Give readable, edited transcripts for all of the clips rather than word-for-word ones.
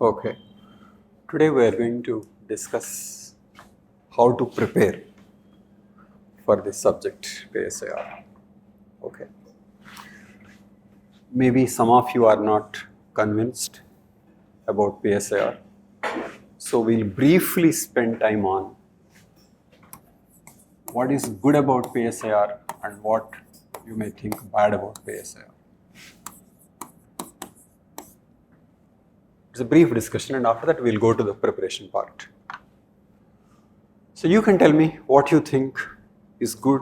Okay. Today we are going to discuss how to prepare for this subject PSIR. Okay. Maybe some of you are not convinced about PSIR. So we'll briefly spend time on what is good about PSIR and what you may think bad about PSIR. It's a brief discussion, and after that we'll go to the preparation part. So you can tell me what you think is good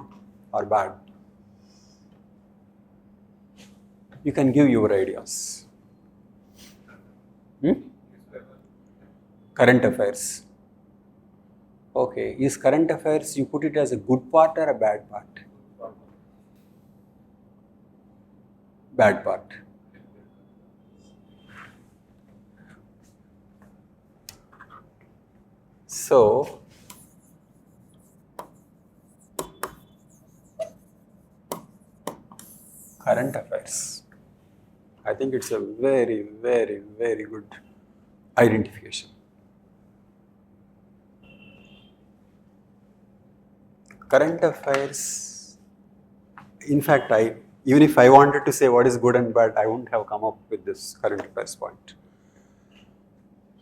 or bad. You can give your ideas. Current affairs. Okay, is current affairs, you put it as a good part or a bad part? Bad part. So, current affairs. I think it's a very, very, very good identification. Current affairs, in fact, even if I wanted to say what is good and bad, I wouldn't have come up with this current affairs point.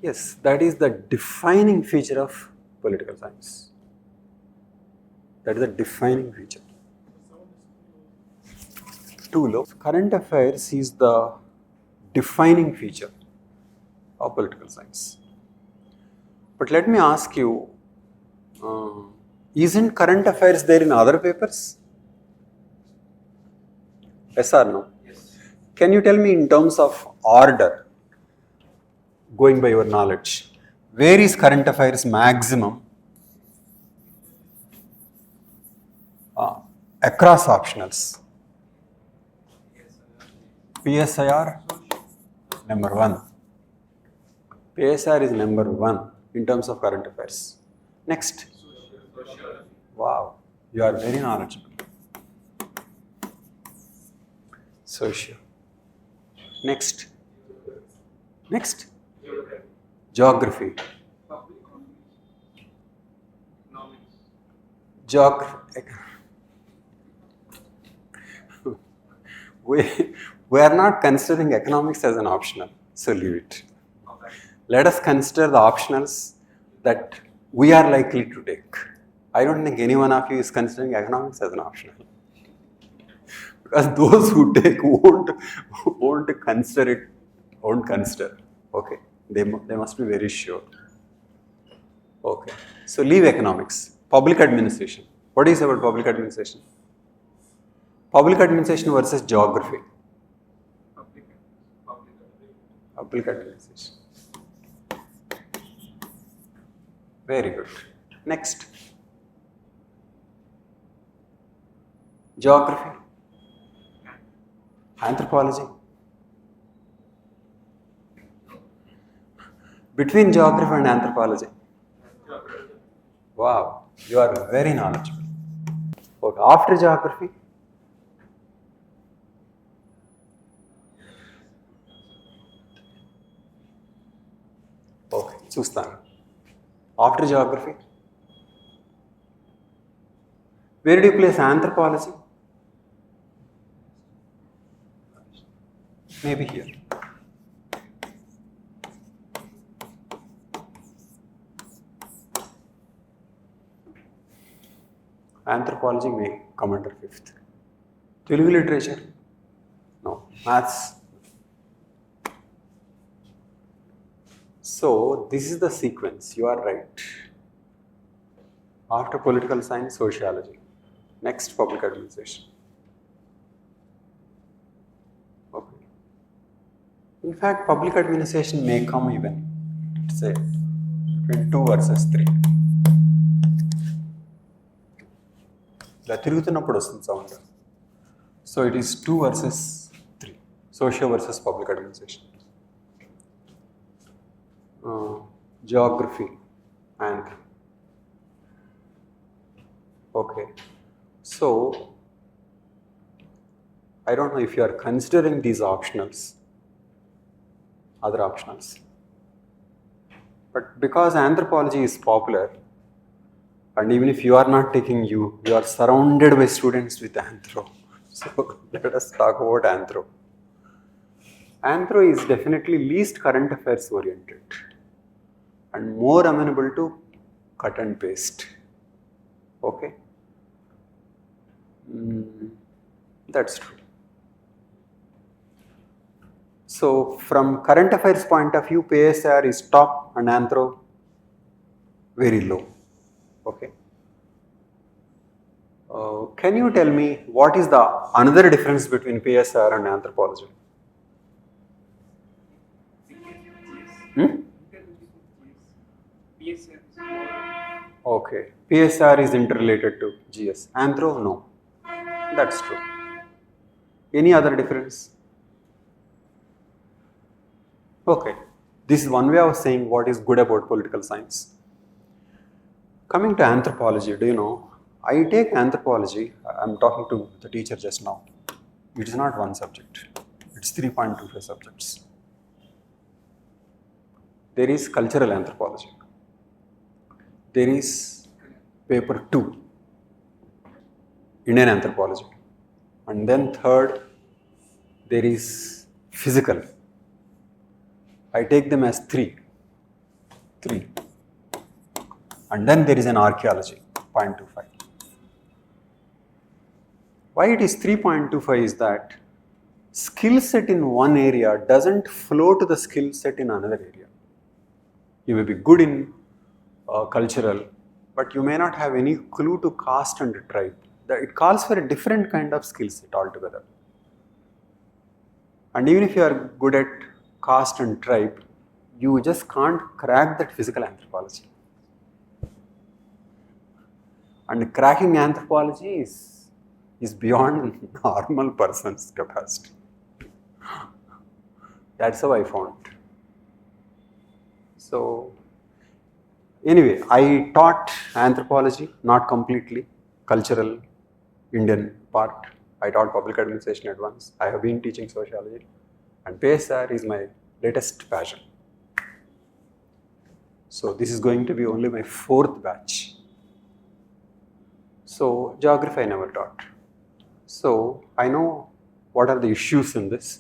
Yes, that is the defining feature of political science. That is the defining feature. Too low. Current affairs is the defining feature of political science. But let me ask you, isn't current affairs there in other papers? Yes or no? Yes. Can you tell me in terms of order, going by your knowledge, where is current affairs maximum across optionals? PSIR number 1. PSIR is number 1 in terms of current affairs. Next. Wow, you are very knowledgeable. Social. Next. Next. Geography. Geography. We are not considering economics as an optional, so leave it. Let us consider the optionals that we are likely to take. I don't think any one of you is considering economics as an optional. Because those who take won't consider. Okay, they must be very sure. Okay, so leave economics. Public administration. What is about public administration? Public administration versus geography. Public administration. Very good. Next. Geography. Anthropology. Between geography and anthropology. Wow, you are very knowledgeable. Okay, after geography. Okay, చూస్తాను. After geography. Where do you place anthropology? Maybe here. Anthropology may come under 5th. Telugu literature? No. Maths? So, this is the sequence. You are right. After political science, sociology. Next, public administration. Okay. In fact, public administration may come even, say, between 2 versus 3. ఇలా తిరుగుతున్నప్పుడు వస్తుంది sound. So it is 2 versus 3. Social versus public administration. Geography and okay. So I don't know if you are considering these optionals, other optionals. But because anthropology is popular, and even if you are not taking you are surrounded by students with anthro. So let us talk about anthro. Anthro is definitely least current affairs oriented and more amenable to cut and paste. Okay? That's true. So from current affairs point of view, PSIR is top and anthro very low. Okay. Can you tell me what is the another difference between PSIR and anthropology? Okay. PSIR is interrelated to GS. Anthro, no. That's true. Any other difference? Okay. This is one way of saying what is good about political science. Coming to anthropology, do you know, I take anthropology, I'm talking to the teacher just now. It is not one subject. It's 3.25 subjects. There is cultural anthropology. There is paper 2, Indian anthropology. And then third, there is physical. I take them as 3. And then there is an archaeology, 0.25. Why it is 3.25 is that skill set in one area doesn't flow to the skill set in another area. You may be good in cultural, but you may not have any clue to caste and tribe. It calls for a different kind of skill set altogether. And even if you are good at caste and tribe, you just can't crack that physical anthropology. And cracking anthropology is beyond normal person's capacity. That's how I found. So anyway, I taught anthropology, not completely, cultural, Indian part. I taught public administration at once. I have been teaching sociology, and PSIR is my latest passion. So this is going to be only my 4th batch. So geography I never taught. So I know what are the issues in this.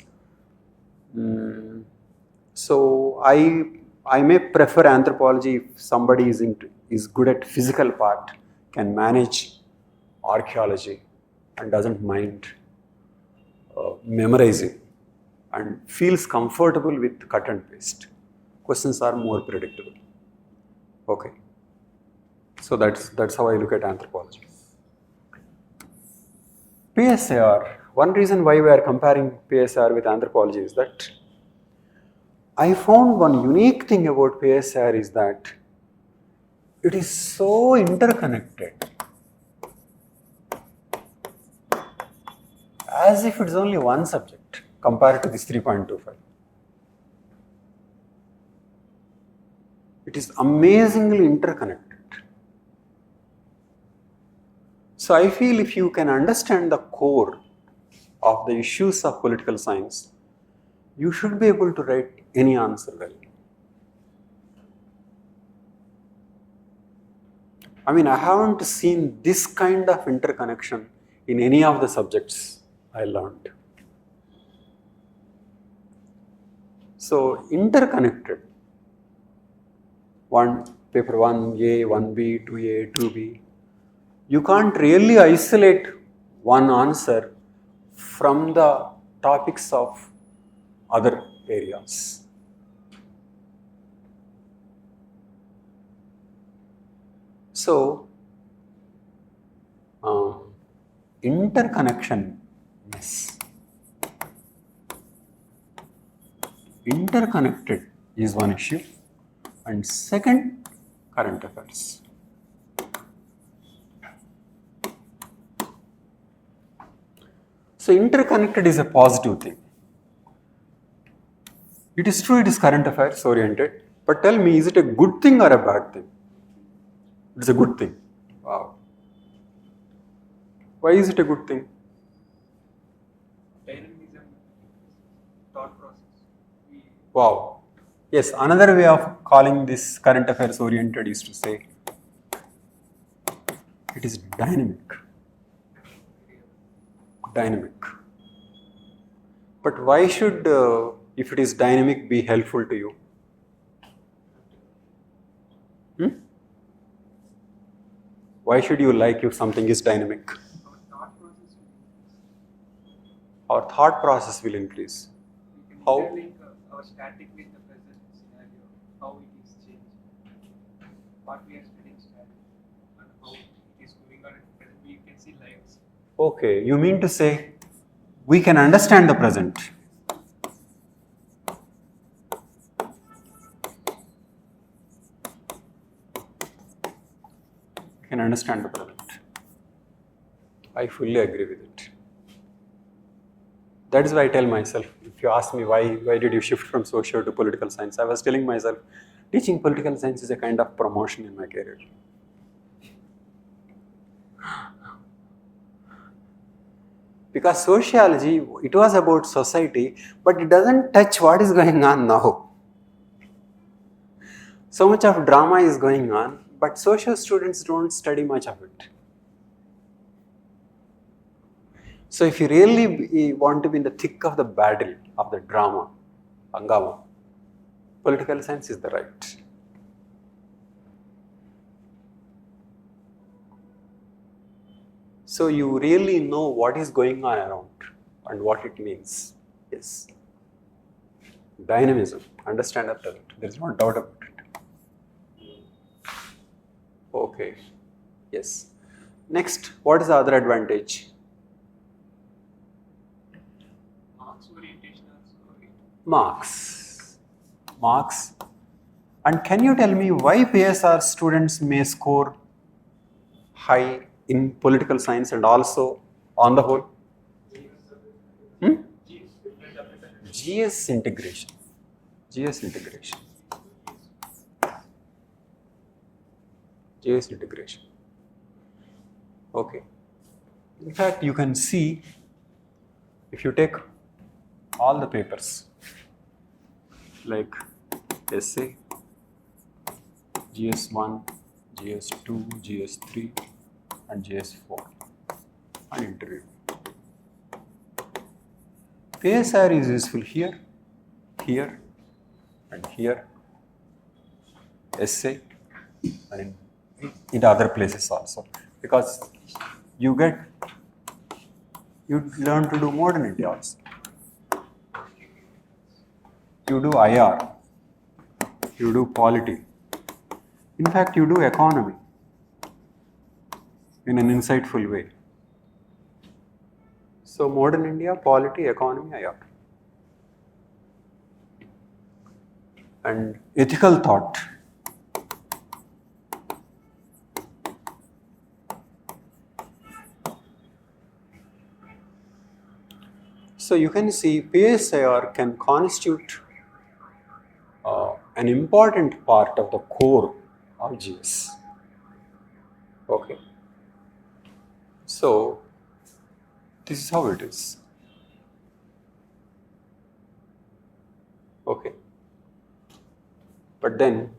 So I may prefer anthropology if somebody is good at physical part, can manage archaeology and doesn't mind memorizing and feels comfortable with cut and paste. Questions are more predictable. Okay. So that's how I look at anthropology. PSIR, one reason why we are comparing PSIR with anthropology is that I found one unique thing about PSIR is that it is so interconnected, as if it's only one subject compared to this 3.25. It is amazingly interconnected. So I feel if you can understand the core of the issues of political science, you should be able to write any answer well. I mean, I haven't seen this kind of interconnection in any of the subjects I learned. So interconnected. Paper 1A, 1B, 2A, 2B. You can't really isolate one answer from the topics of other areas. So, interconnectedness interconnected is one issue, and second, current affairs. So interconnected is a positive thing. It is true it is current affairs oriented, but tell me, is it a good thing or a bad thing? It is a good thing. Wow. Why is it a good thing? Dynamism, thought process. Wow. Yes, another way of calling this current affairs oriented is to say it is dynamic. Dynamic. But why should, if it is dynamic, be helpful to you? Why should you like if something is dynamic? Our thought process will increase. How? Link our static with the present scenario, how it is changed, what we are studying static, and how it is going on at present. We can see lives. Okay, you mean to say we can understand the present. We can understand the present. I fully agree with it. That is why I tell myself, if you ask me why did you shift from social to political science, I was telling myself, teaching political science is a kind of promotion in my career. Because sociology, it was about society, but it doesn't touch what is going on now. So much of drama is going on, but social students don't study much of it. So if you really want to be in the thick of the battle, of the drama, hangama, political science is the right. So you really know what is going on around and what it means. Yes. Dynamism, understand the present. There is no doubt about it. Okay. Yes. Next, what is the other advantage? Marks. And can you tell me why PSR students may score high in political science and also on the whole? GS integration. GS integration. Okay. In fact, you can see if you take all the papers like essay, GS1, GS2, GS3 and GS4 and interview. PSIR is useful here, and here, essay and in other places also, because you learn to do modernity also. You do IR, you do polity, in fact you do economy in an insightful way. So modern India, polity, economy, IR. And ethical thought. So you can see PSIR can constitute an important part of the core of GS. Okay. So this is how it is. Okay. But then,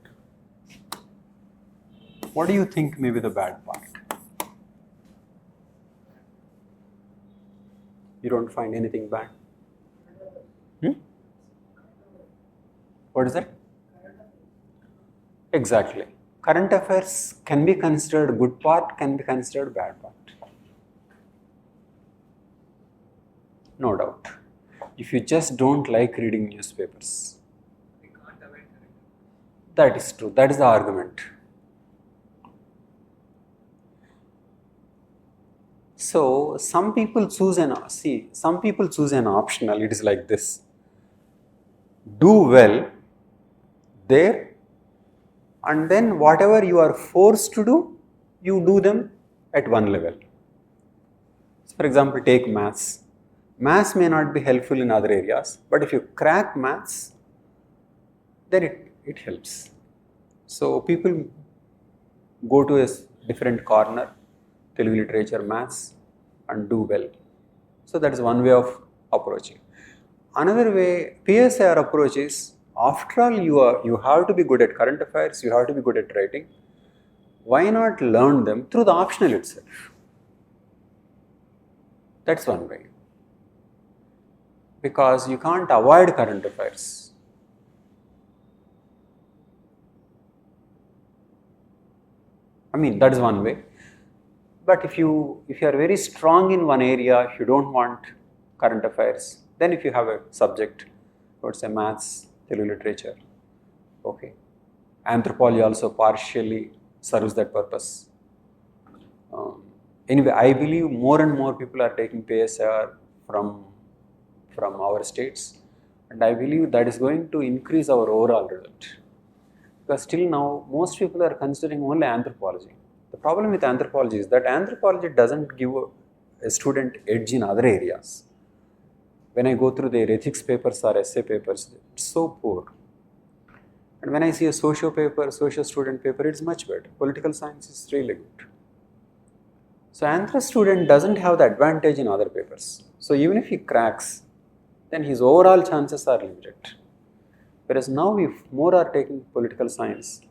what do you think may be the bad part? You don't find anything bad? What is that? Exactly. Current affairs can be considered good part, can be considered bad part. No doubt. If you just don't like reading newspapers. That is true. That is the argument. So some people choose an optional. It is like this: do well there, and then whatever you are forced to do, you do them at one level. So for example, take maths. Maths may not be helpful in other areas, but if you crack maths, then it helps. So people go to a different corner, Telugu literature, maths, and do well. So that is one way of approaching. Another way, PSIR approach is After all, you have to be good at current affairs, you have to be good at writing. Why not learn them through the optional itself? That's one way. Because you can't avoid current affairs. I mean, that is one way. But if you are very strong in one area, if you don't want current affairs, then if you have a subject, let's say maths, Telugu literature, okay. Anthropology also partially serves that purpose. Anyway, I believe more and more people are taking PSIR from our states, and I believe that is going to increase our overall result. Because till now, most people are considering only anthropology. The problem with anthropology is that anthropology doesn't give a student edge in other areas. When I go through their ethics papers or essay papers, it's so poor. And when I see a socio paper, social student paper, it's much better. Political science is really good. So anthro student doesn't have the advantage in other papers. So even if he cracks, then his overall chances are limited. Whereas now if more are taking political science,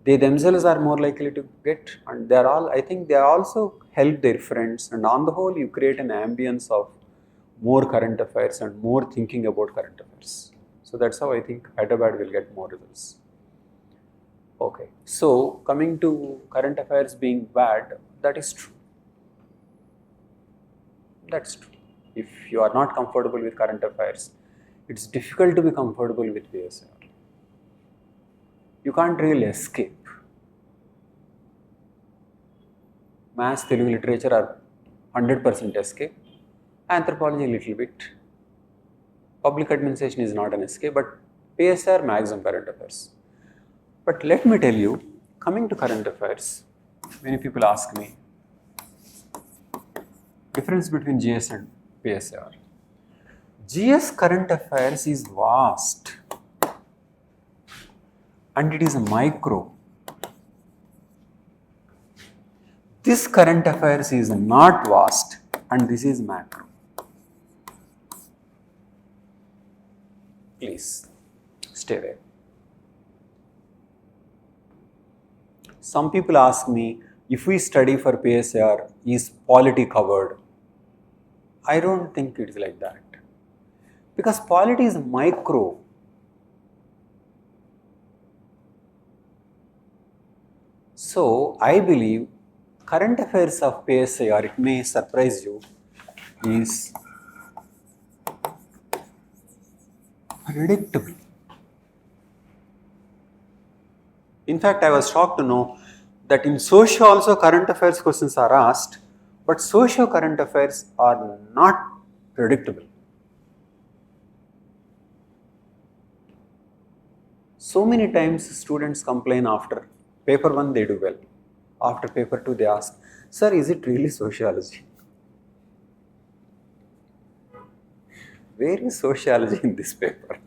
they themselves are more likely to get, and they are all, I think they also help their friends, and on the whole you create an ambience of more current affairs and more thinking about current affairs. So that's how I think Hyderabad will get more results. Okay, so coming to current affairs being bad, that is true. That's true. If you are not comfortable with current affairs, it's difficult to be comfortable with PSIR. You can't really escape. Maths, Telugu literature are 100% escape. Anthropology a little bit. Public administration is not an escape, but PSIR maximum current affairs. But let me tell you, coming to current affairs, many people ask me, difference between GS and PSIR. GS current affairs is vast and it is a micro. This current affairs is not vast and this is macro. Please stay there. Some people ask me, if we study for PSIR, is polity covered? I don't think it is like that. Because polity is micro. So, I believe current affairs of PSIR, it may surprise you, is predictable. In fact, I was shocked to know that in socio also current affairs questions are asked, but socio current affairs are not predictable. So many times students complain after paper 1 they do well. After paper 2 they ask, sir, is it really sociology? Where is sociology in this paper?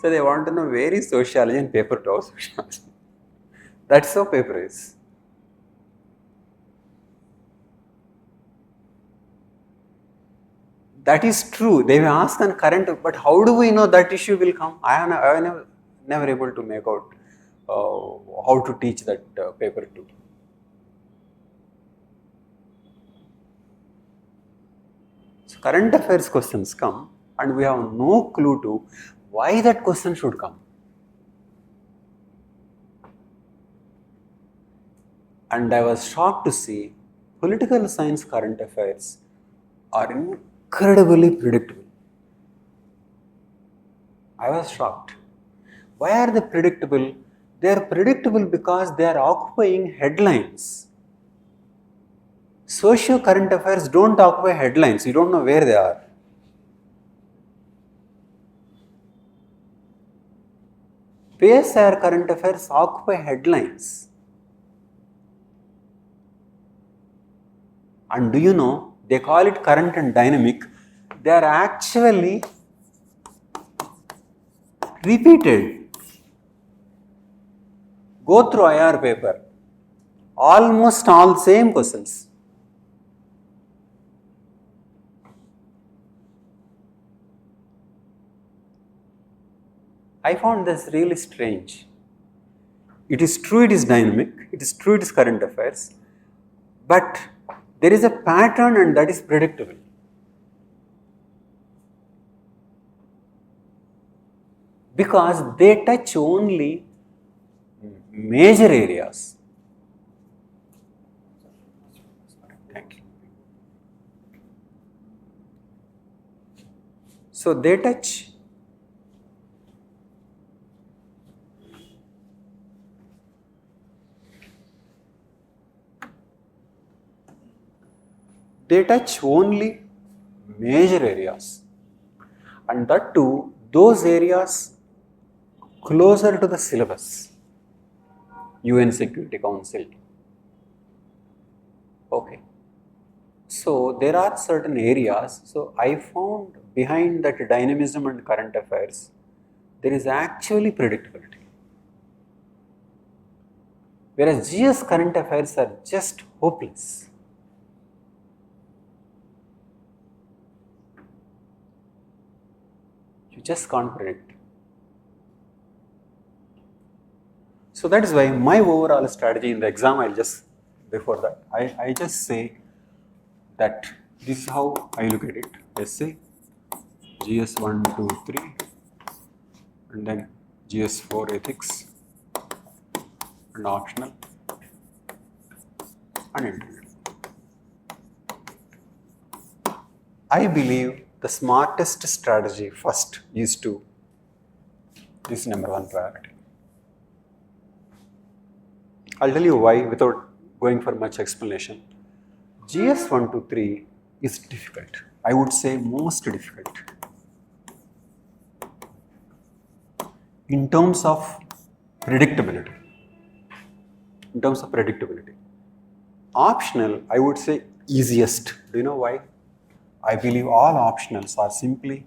So they want to know where is sociology in paper 2 of sociology. That's how paper is. That is true. They may ask on current, but how do we know that issue will come? I am never able to make out how to teach that paper 2. So current affairs questions come and we have no clue to why that question should come. And I was shocked to see political science current affairs are incredibly predictable. I was shocked. Why are they predictable? They are predictable because they are occupying headlines. Socio current affairs don't occupy headlines. You don't know where they are. PSIR current affairs occupy headlines. And do you know, they call it current and dynamic. They are actually repeated. Go through IR paper. Almost all same questions. I found this really strange. It is true it is dynamic, it is true it is current affairs, but there is a pattern and that is predictable. Because they touch only major areas. Thank you. So they touch only major areas, and that too those areas closer to the syllabus, UN Security Council. Okay. So there are certain areas, so I found behind that dynamism and current affairs, there is actually predictability. Whereas GS current affairs are just hopeless. You just can't predict. So that is why my overall strategy in the exam, before that, I just say that this is how I look at it. Essay, GS 1, 2, 3, and then GS 4 ethics, and optional, and interview. I believe the smartest strategy first is to, this is number one priority. I'll tell you why without going for much explanation. GS 1, 2, 3 is difficult. I would say most difficult. In terms of predictability. Optional, I would say easiest. Do you know why? I believe all optionals are simply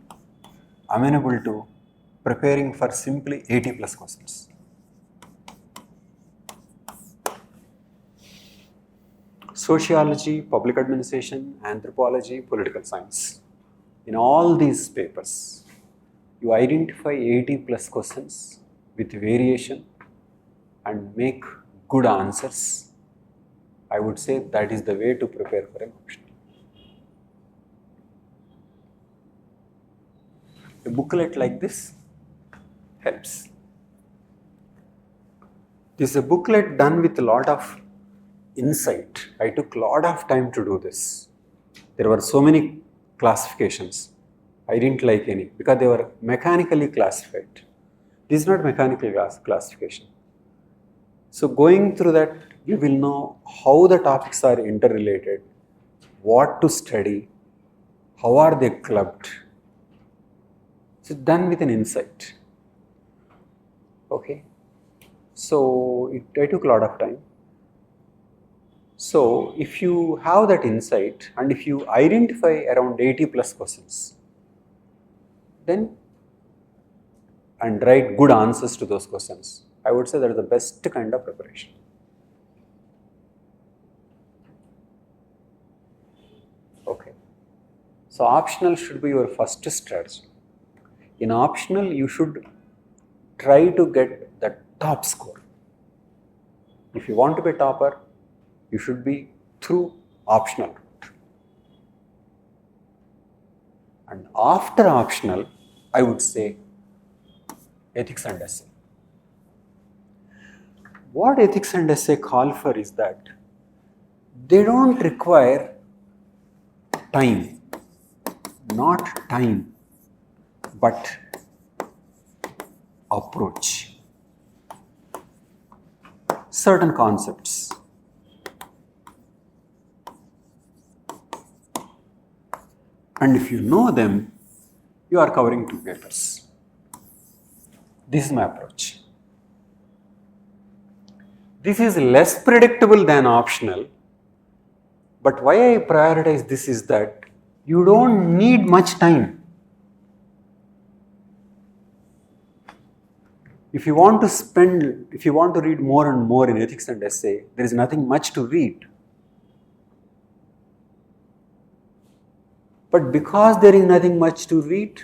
amenable to preparing for simply 80 plus questions. Sociology, public administration, anthropology, political science. In all these papers, you identify 80 plus questions with variation and make good answers. I would say that is the way to prepare for an option. A booklet like this helps. This is a booklet done with a lot of insight. I took a lot of time to do this. There were so many classifications. I didn't like any because they were mechanically classified. This is not mechanical classification. So going through that, you will know how the topics are interrelated, what to study, how are they clubbed. So done with an insight. Okay. So I took a lot of time. So if you have that insight and if you identify around 80 plus questions, then and write good answers to those questions, I would say that is the best kind of preparation. Okay. So optional should be your first strategy. In optional, you should try to get the top score. If you want to be a topper, you should be through optional route. And after optional, I would say ethics and essay. What ethics and essay call for is that they don't require time, not time, but approach. Certain concepts. And if you know them, you are covering 2 papers. This is my approach. This is less predictable than optional, but why I prioritize this is that you don't need much time. If you want to read more and more in ethics and essay, there is nothing much to read. But because there is nothing much to read,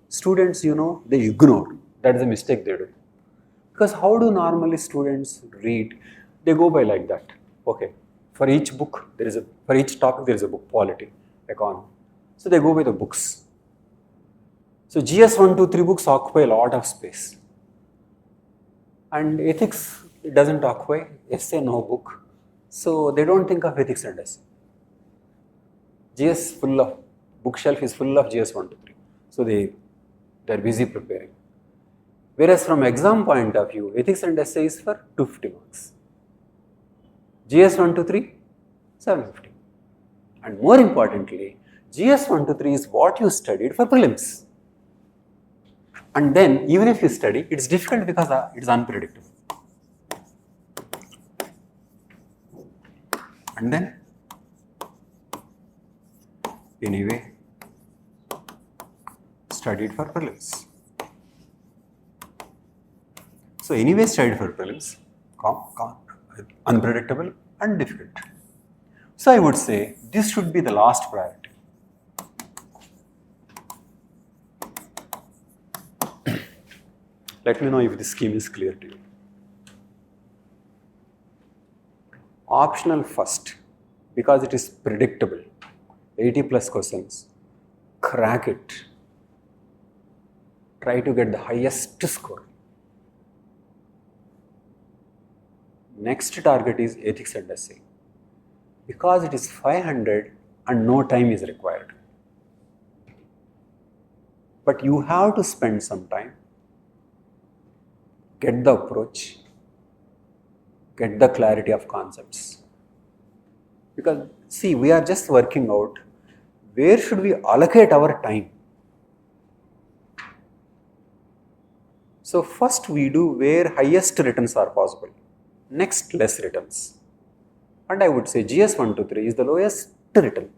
students, they ignore. That is a mistake they do. Because how do normally students read? They go by like that. Okay, for each book, for each topic there is a book, polity, economy. So they go by the books. So GS 1, 2, 3 books occupy a lot of space. And ethics, it doesn't occupy, essay no book. So they don't think of ethics and essay. GS bookshelf is full of GS 1, 2, 3. So they're busy preparing. Whereas from exam point of view, ethics and essay is for 250 marks. GS 1 to 3, 750. And more importantly, GS 1 to 3 is what you studied for prelims. And then, even if you study, it's difficult because it's unpredictable. And then, anyway, studied for prelims. So anyway, studied for prelims, unpredictable and difficult. So I would say this should be the last priority. Let me know if this scheme is clear to you. Optional first, because it is predictable. 80 plus questions. Crack it. Try to get the highest score. Next target is ethics and essay. Because it is 500 and no time is required. But you have to spend some time. Get the approach. Get the clarity of concepts. Because see, we are just working out where should we allocate our time. So first we do where highest returns are possible. Next, less returns. And I would say GS 1 to 3 is the lowest return.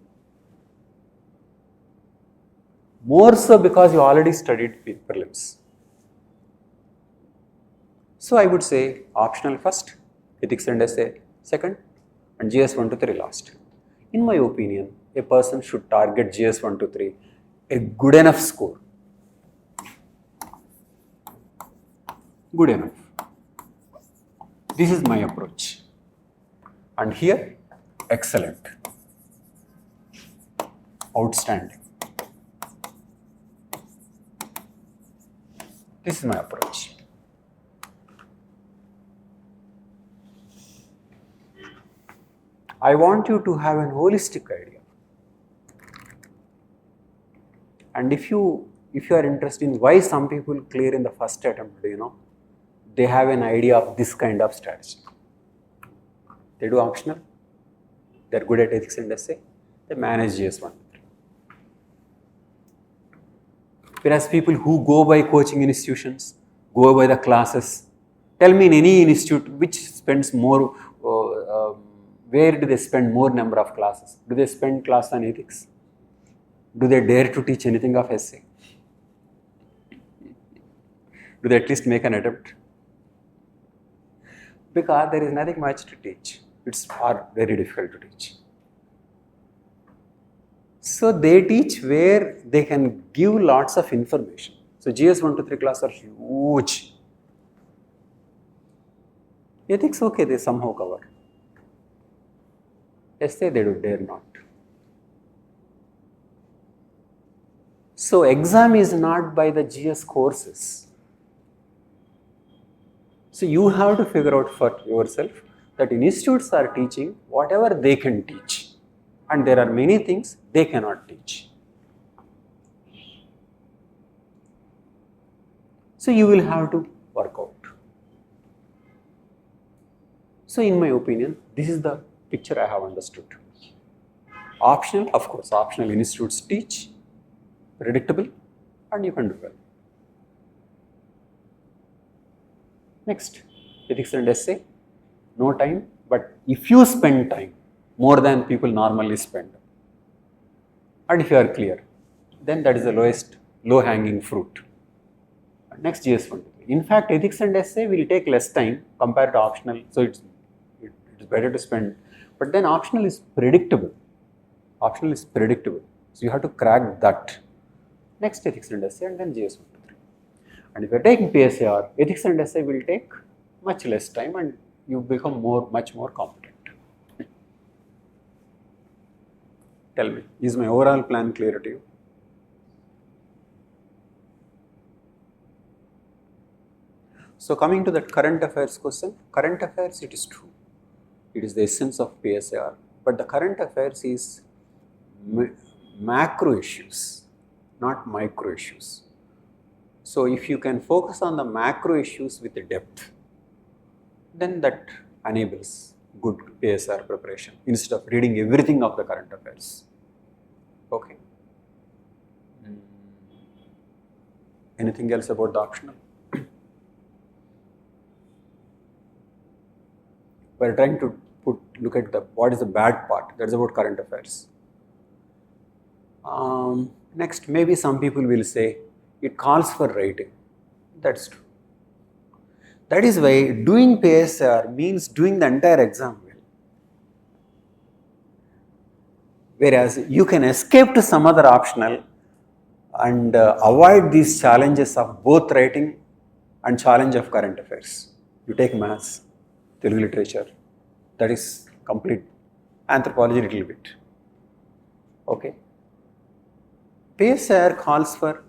More so because you already studied prelims. So I would say optional first, ethics and essay second, and GS 1 to 3 last. In my opinion, a person should target GS 1 to 3, a good enough score. Good enough. This is my approach. And here, excellent, outstanding. This is my approach. I want you to have an holistic idea. And if you are interested in why some people clear in the first attempt, they have an idea of this kind of strategy. They do optional, they're good at ethics and essay, they manage GS 1 to 3. Whereas people who go by coaching institutions, go by the classes, tell me in any institute which spends more, where do they spend more number of classes? Do they spend class on ethics? Do they dare to teach anything of essay? Do they at least make an attempt? Because there is nothing much to teach. It's very difficult to teach. So they teach where they can give lots of information. So GS 1 to 3 classes are huge. Ethics, okay, they somehow cover. Essay, they dare not. So exam is not by the GS courses. So you have to figure out for yourself that institutes are teaching whatever they can teach. And there are many things they cannot teach. So you will have to work out. So in my opinion, this is the picture I have understood. Optional, of course, optional institutes teach, predictable, and you can do well. Next, ethics and essay, no time, but if you spend time, more than people normally spend, and if you are clear, then that is the lowest, low-hanging fruit. Next, GS 1 to 3. In fact, ethics and essay will take less time compared to optional, so it's better to spend. But then optional is predictable. Optional is predictable. So you have to crack that. Next, ethics and essay, and then GS 1 to 3. And if you are taking PSIR, ethics and essay will take much less time and you become much more competent. Tell me, is my overall plan clear to you? So coming to that current affairs question, current affairs, it is true. It is the essence of PSIR, but the current affairs is macro issues, not micro issues. So if you can focus on the macro issues with the depth, then that enables good PSIR preparation instead of reading everything of the current affairs. Okay. Anything else about the optional? We are trying to look at what is the bad part. That's about current affairs. Next, maybe some people will say it calls for writing. That's true. That is why doing PSIR means doing the entire exam well. Whereas you can escape to some other optional and avoid these challenges of both writing and challenge of current affairs. You take maths, Telugu literature, that is complete. Anthropology little bit. Okay. PSIR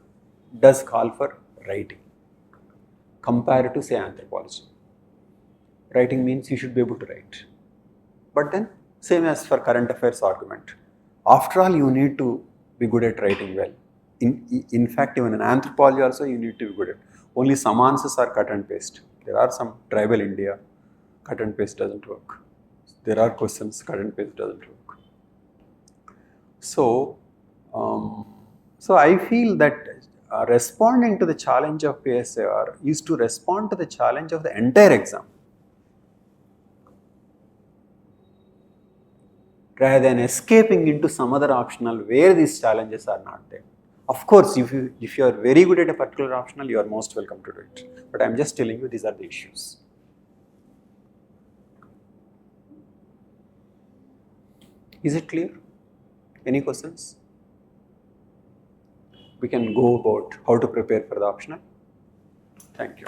does call for writing compared to say anthropology. Writing means you should be able to write. But then same as for current affairs argument. After all, you need to be good at writing well. In fact, even in anthropology also you need to be good at. Only some answers are cut and paste. There are some tribal India, cut and paste doesn't work. There are questions, cut and paste doesn't work. So I feel that responding to the challenge of PSIR is to respond to the challenge of the entire exam, rather than escaping into some other optional where these challenges are not there. Of course, if you are very good at a particular optional, you are most welcome to do it. But I am just telling you these are the issues. Is it clear? Any questions? We can go about how to prepare for the optional. Thank you.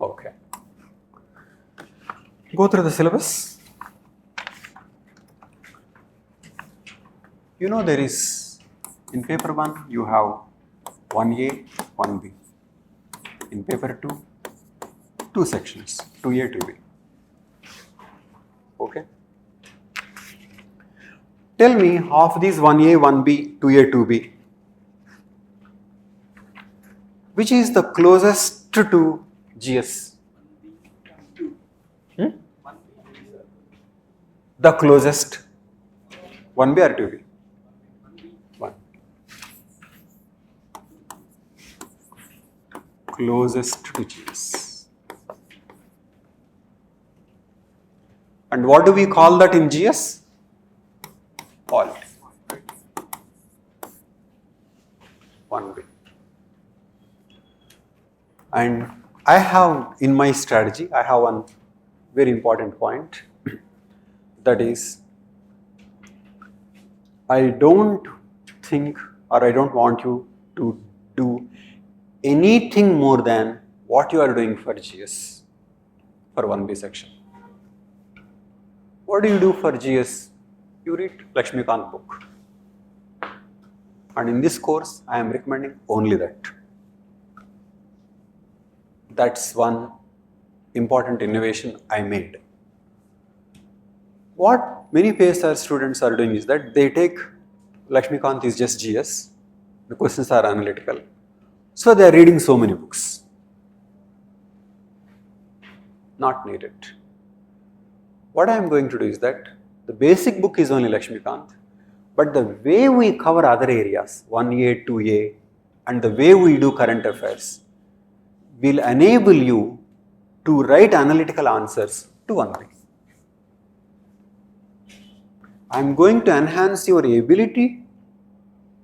Okay. Go through the syllabus. You know there is, in paper 1 you have 1A, 1B. In paper 2, 2 sections, 2A, 2B. Okay. Tell me of these 1A, 1B, 2A, 2B, which is the closest to GS? The closest, 1B or 2B? 1. Closest to GS. And what do we call that in GS? Polity. 1B. And I have, in my strategy, I have one very important point, that is, I don't think or I don't want you to do anything more than what you are doing for GS, for 1B section. What do you do for GS? You read Lakshmikant book. And in this course, I am recommending only that. That's one important innovation I made. What many PSIR students are doing is that they take Lakshmikant is just GS, the questions are analytical, so they are reading so many books. Not needed. What I am going to do is that the basic book is only Lakshmikant, but the way we cover other areas, 1A, 2A, and the way we do current affairs will enable you to write analytical answers to 1B. I am going to enhance your ability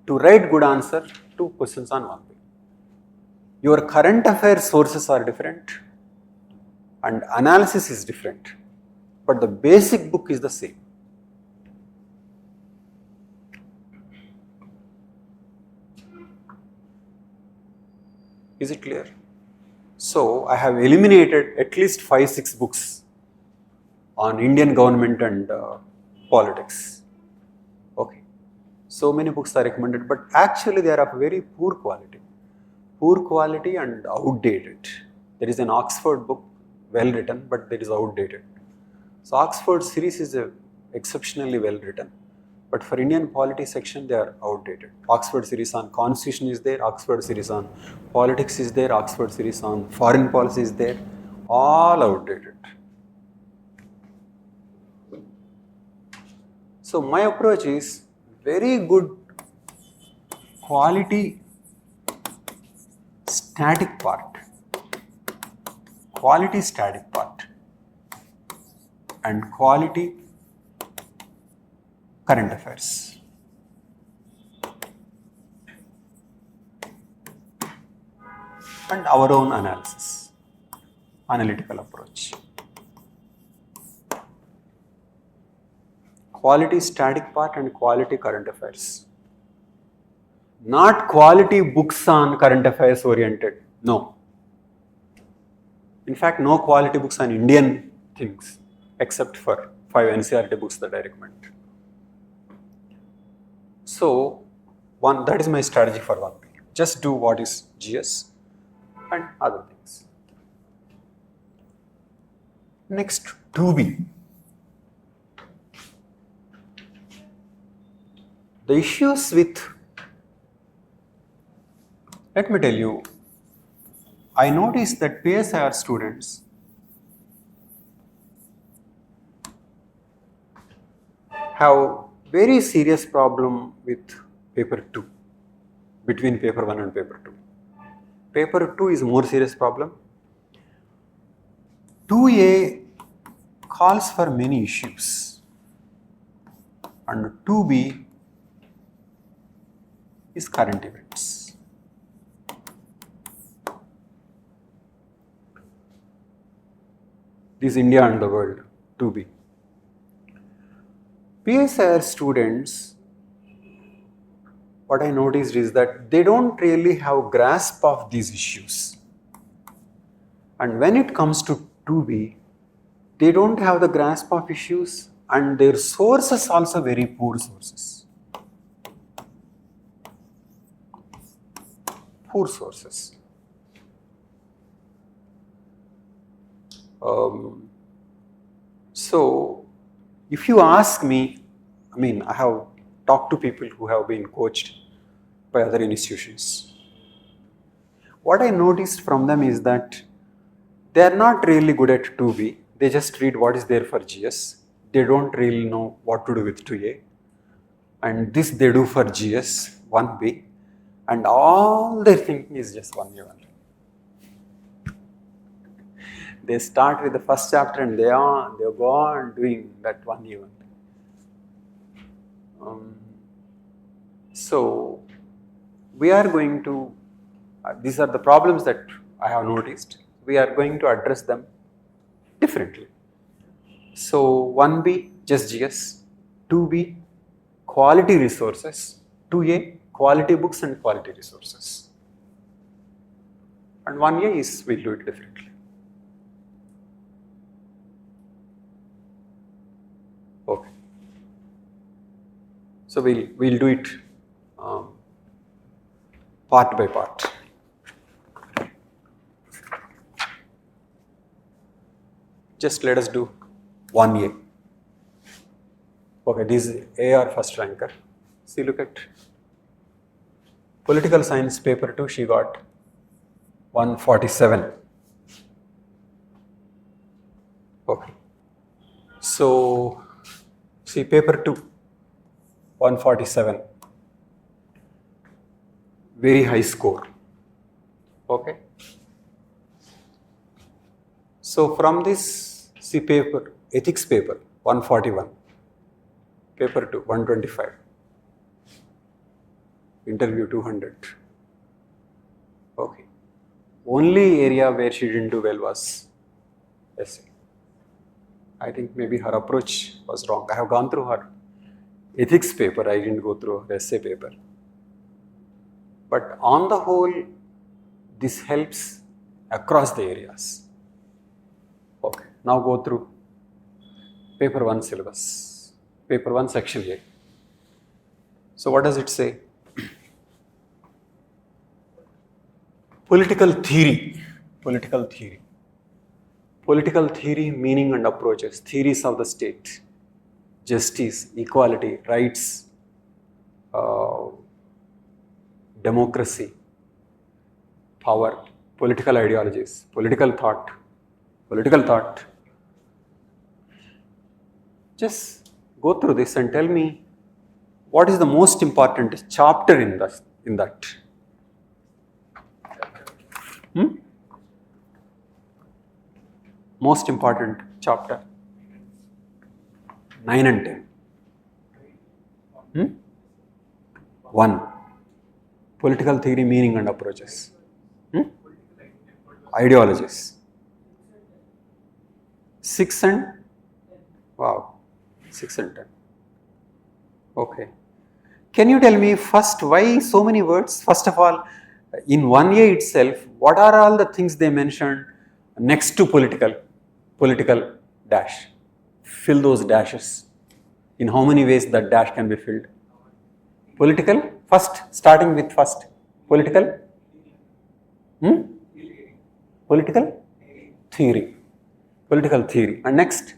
to write good answer to questions on 1B. Your current affairs sources are different and analysis is different, but the basic book is the same. Is it clear? So I have eliminated at least 5-6 books on Indian government and politics. Okay. So many books are recommended, but actually they are of very poor quality. Poor quality and outdated. There is an Oxford book, well written, but it is outdated. So Oxford series is exceptionally well written, but for Indian polity section they are outdated. Oxford series on constitution is there, Oxford series on politics is there, Oxford series on foreign policy is there, all outdated. So my approach is very good quality static part, and quality current affairs. And our own analysis, analytical approach. Quality static part and quality current affairs. Not quality books on current affairs oriented, no. In fact, no quality books on Indian things except for 5 NCERT books that I recommend. So, that is my strategy for 1B. Just do what is GS and other things. Next, 2B. The issues with, let me tell you, I noticed that PSIR students have very serious problem with paper 2, between paper 1 and paper 2. Paper 2 is more serious problem. 2A calls for many issues and 2B is current events. This is India and the world, 2B. PSIR students, what I noticed is that they don't really have grasp of these issues. And when it comes to 2B, they don't have the grasp of issues and their sources also very poor sources. Poor sources. So, if you ask me, I have talked to people who have been coached by other institutions. What I noticed from them is that they are not really good at 2B. They just read what is there for GS. They don't really know what to do with 2A. And this they do for GS, 1B. And all their thinking is just 1A only. They start with the first chapter and they go on doing that 1A only. So, we are going to, these are the problems that I have noticed. We are going to address them differently. So, 1B, just GS, 2B, quality resources, 2A, quality books and quality resources. And 1A is, we'll do it differently. Okay. So we'll do it part by part. Just let us do 1A. Okay, this is AR first ranker. See, look at political science paper 2, she got 147. Okay. So, see paper 2, 147. Very high score. Okay. So, from this, see paper, ethics paper, 141. Paper 2, 125. Interview 200. Okay. Only area where she didn't do well was essay. I think maybe her approach was wrong. I have gone through her ethics paper, I didn't go through her essay paper. But on the whole, This helps across the areas. Okay, now go through paper 1 syllabus, paper 1 section A. So what does it say? Political theory, political theory. Political theory, meaning and approaches, theories of the state, justice, equality, rights, democracy, power, political ideologies, political thought. Just go through this and tell me what is the most important chapter in that. Most important chapter. 9 and 10. 1. Political theory, meaning and approaches. Ideologies. 6 and 10. Okay. Can you tell me first why so many words? First of all, in 1A itself, what are all the things they mentioned next to political dash? Fill those dashes. In how many ways that dash can be filled? Political, first, starting with first. Political? Political theory. Political theory. And next?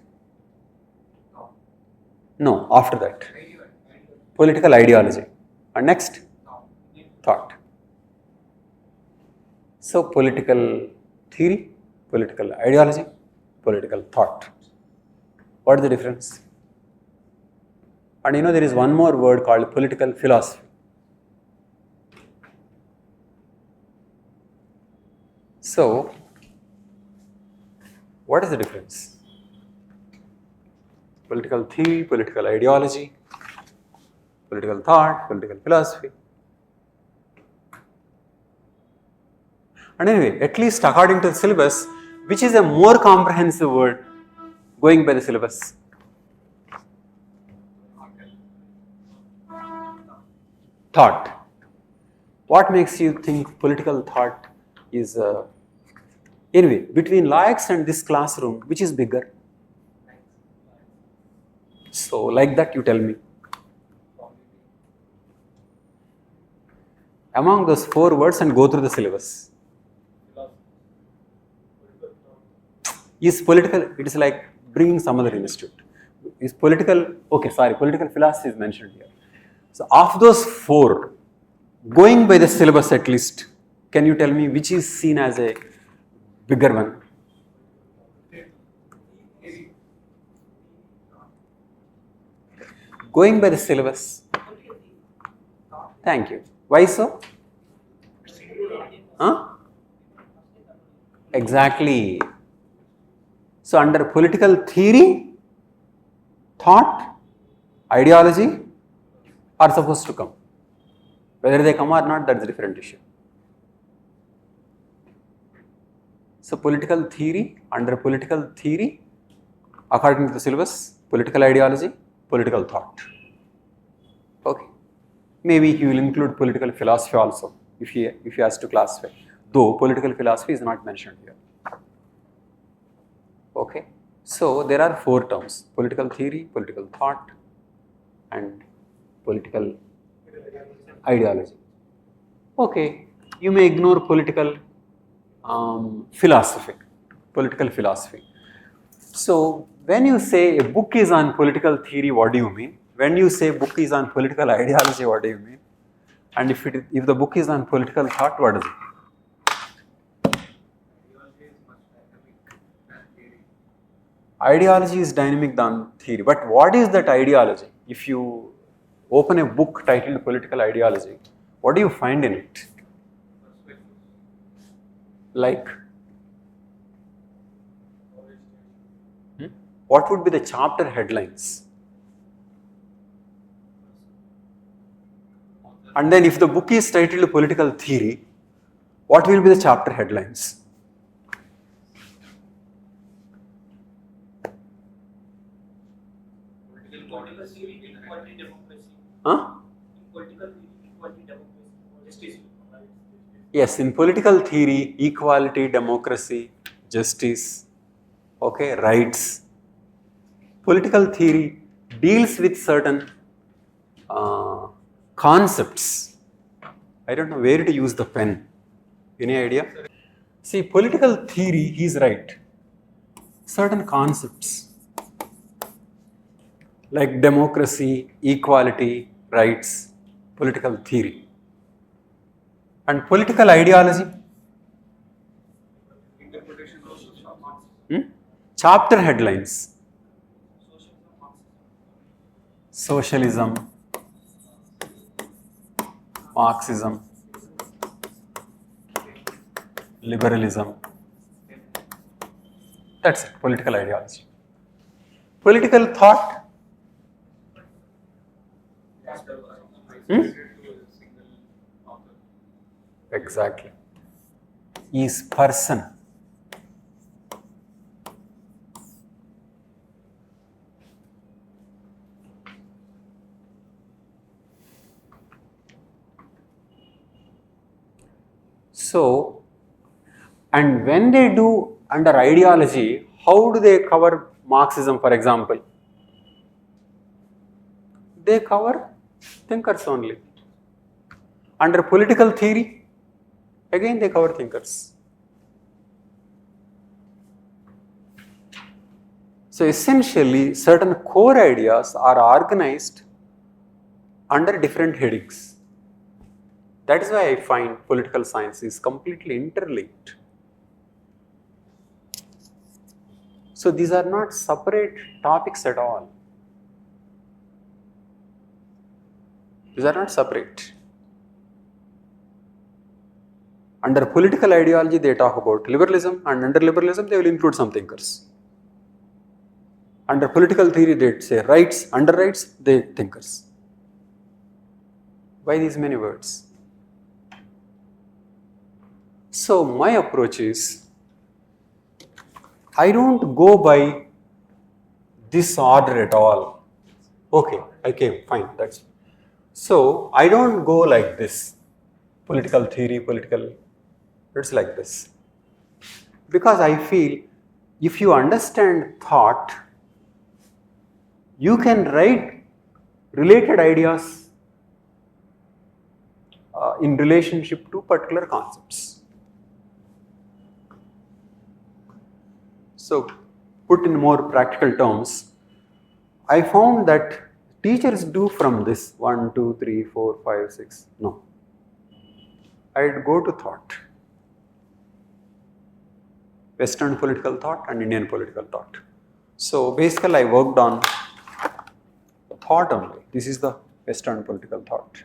No, after that. Political ideology. And next? Thought. So, political theory, political ideology, political thought. What is the difference? And there is one more word called political philosophy. So, what is the difference? Political theory, political ideology, political thought, political philosophy. And anyway, at least according to the syllabus, which is a more comprehensive word going by the syllabus? Thought. What makes you think political thought is... Anyway, between Laex and this classroom, which is bigger? So, like that you tell me. Among those 4 words and go through the syllabus. Is political, it is like bringing some other institute. Is political, political philosophy is mentioned here. So, of those 4, going by the syllabus at least, can you tell me which is seen as a bigger one? Going by the syllabus. Thank you. Why so? Exactly. So, under political theory, thought, ideology are supposed to come. Whether they come or not, that's a different issue. So, political theory, under political theory, according to the syllabus, political ideology, political thought. Okay. Maybe he will include political philosophy also, if he has to classify. Though political philosophy is not mentioned here. Okay. So, there are 4 terms: political theory, political thought, and political ideology. Okay. You may ignore political philosophy. Political philosophy. So, when you say a book is on political theory, what do you mean? When you say book is on political ideology, what do you mean? And if the book is on political thought, what is it? Ideology is dynamic than theory. But what is that ideology? If you open a book titled Political Ideology, what do you find in it? Like? What would be the chapter headlines? And then if the book is titled Political Theory, what will be the chapter headlines? Political theory, equality, democracy. Huh? Political theory, equality, democracy, justice. Yes, in political theory, equality, democracy, justice, okay, rights. Political theory deals with certain concepts. I don't know where to use the pen. Any idea? See, political theory, he's right. Certain concepts like democracy, equality, rights, political theory. And political ideology, Interpretation of social norms. chapter headlines, socialism, Marxism, liberalism. That's it, political ideology. Political thought, exactly, is person. So, and when they do under ideology, how do they cover Marxism, for example? They cover thinkers only. Under political theory, again they cover thinkers. So essentially, certain core ideas are organized under different headings. That is why I find political science is completely interlinked. So these are not separate topics at all. These are not separate. Under political ideology, they talk about liberalism, and under liberalism, they will include some thinkers. Under political theory, they say rights, under rights, they thinkers. Why these many words? So my approach is, I don't go by this order at all. Okay, I came, fine, that's. So I don't go like this, political theory, it's like this. Because I feel if you understand thought, you can write related ideas in relationship to particular concepts. So, put in more practical terms, I found that teachers do from this 1, 2, 3, 4, 5, 6. No. I'd go to thought. Western political thought and Indian political thought. So basically I worked on thought only. This is the Western political thought.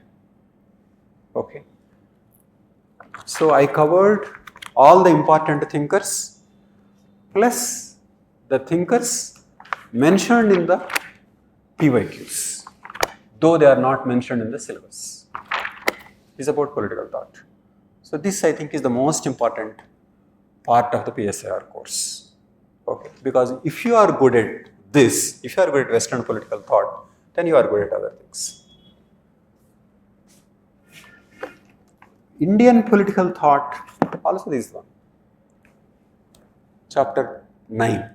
Okay. So I covered all the important thinkers plus the thinkers mentioned in the PYQs, though they are not mentioned in the syllabus. This is about political thought. So this I think is the most important part of the PSIR course. Okay, because if you are good at this, if you are good at Western political thought, then you are good at other things. Indian political thought, also this one, chapter 9.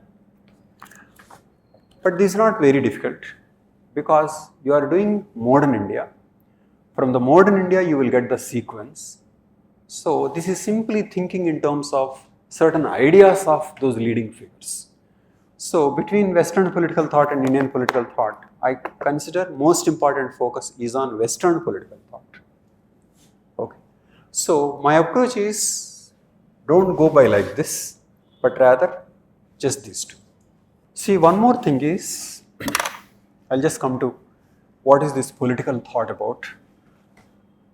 But this is not very difficult because you are doing modern India. From the modern India, you will get the sequence. So this is simply thinking in terms of certain ideas of those leading figures. So between Western political thought and Indian political thought, I consider most important focus is on Western political thought. Okay. So my approach is, don't go by like this, but rather just these two. See, one more thing is, I'll just come to what is this political thought about.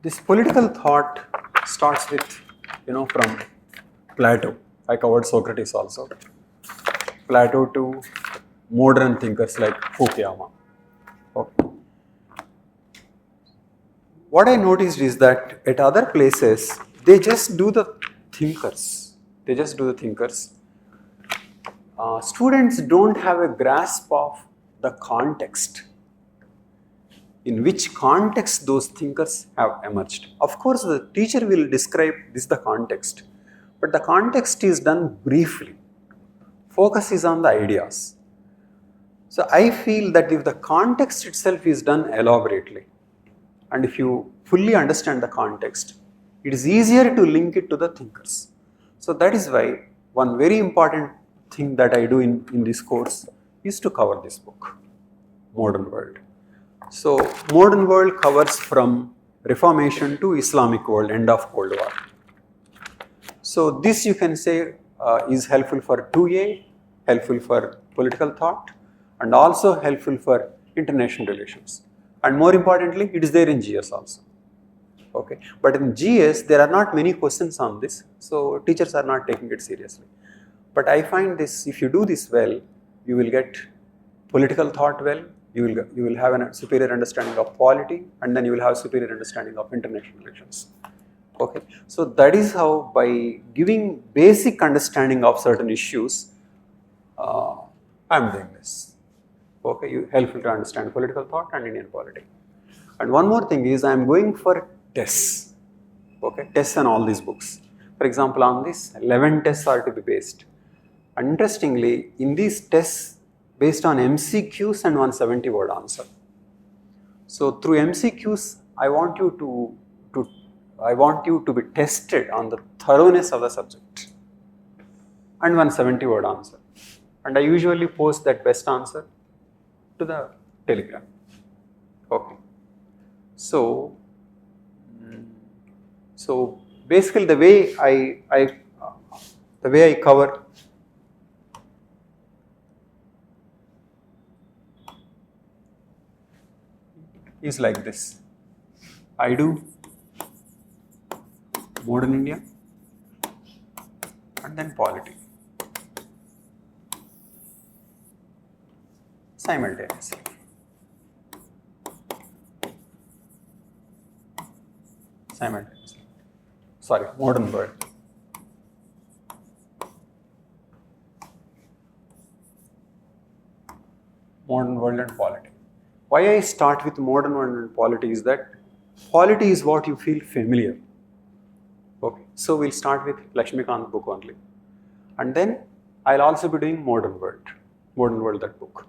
This political thought starts with, from Plato. I covered Socrates also. Plato to modern thinkers like Fukuyama. Okay. What I noticed is that at other places, they just do the thinkers. Students don't have a grasp of the context. in which context those thinkers have emerged. Of course, the teacher will describe this the context, but the context is done briefly. Focus is on the ideas. So I feel that if the context itself is done elaborately, and if you fully understand the context, it is easier to link it to the thinkers. So that is why one very important thing that I do in this course is to cover this book, Modern World. So Modern World covers from Reformation to Islamic world, end of Cold War. So this you can say is helpful for 2A, helpful for political thought, and also helpful for international relations. And more importantly, it is there in GS also. Okay, but in GS there are not many questions on this, so teachers are not taking it seriously. But I find this, if you do this well, you will get political thought well, you will have a superior understanding of polity, and then you will have superior understanding of international relations. Okay, so that is how, by giving basic understanding of certain issues, I am doing this. Okay, you helpful to understand political thought and Indian polity. And one more thing is, I am going for tests. Okay, tests on all these books. For example, on this 11 tests are to be based. And interestingly, in these tests based on MCQs and 170 word answer. So through MCQs, I want you to be tested on the thoroughness of the subject, and 170 word answer. And I usually post that best answer to the Telegram. Okay. So basically the way I cover is like this. I do modern India and then polity simultaneously. Sorry, modern world. Modern world and polity. Why I start with modern world and polity is that polity is what you feel familiar. Okay, so we'll start with Lakshmikant book only, and then I'll also be doing modern world that book.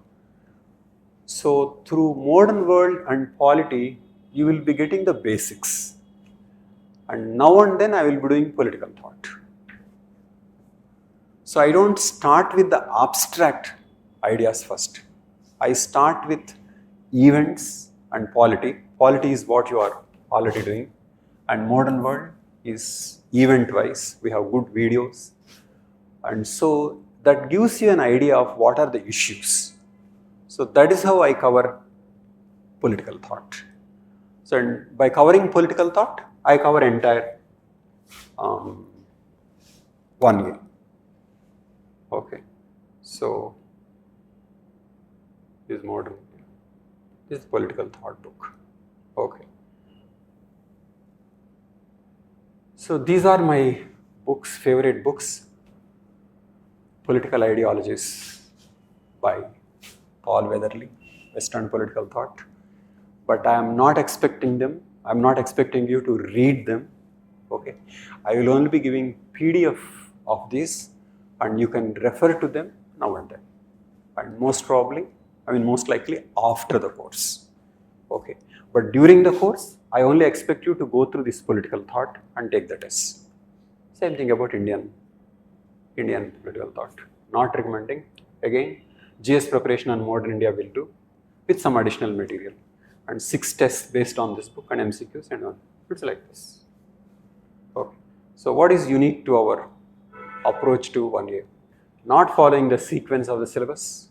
So through modern world and polity, you will be getting the basics, and now and then I will be doing political thought. So I don't start with the abstract ideas first. I start with events and polity. Polity is what you are already doing, and modern world is event wise. We have good videos, and so that gives you an idea of what are the issues. So that is how I cover political thought. So by covering political thought, I cover entire 1 year. Okay, so this is modern. This is political thought book. Okay. So these are my books, favorite books. Political Ideologies by Paul Weatherly, Western Political Thought. But I am not expecting them. I am not expecting you to read them. Okay. I will only be giving PDF of these, and you can refer to them now and then. And most likely after the course. Okay. But during the course, I only expect you to go through this political thought and take the test. Same thing about Indian political thought. Not recommending. Again, GS preparation on modern India will do with some additional material. And 6 tests based on this book and MCQs and on. It's like this. Okay. So what is unique to our approach to 1 year? Not following the sequence of the syllabus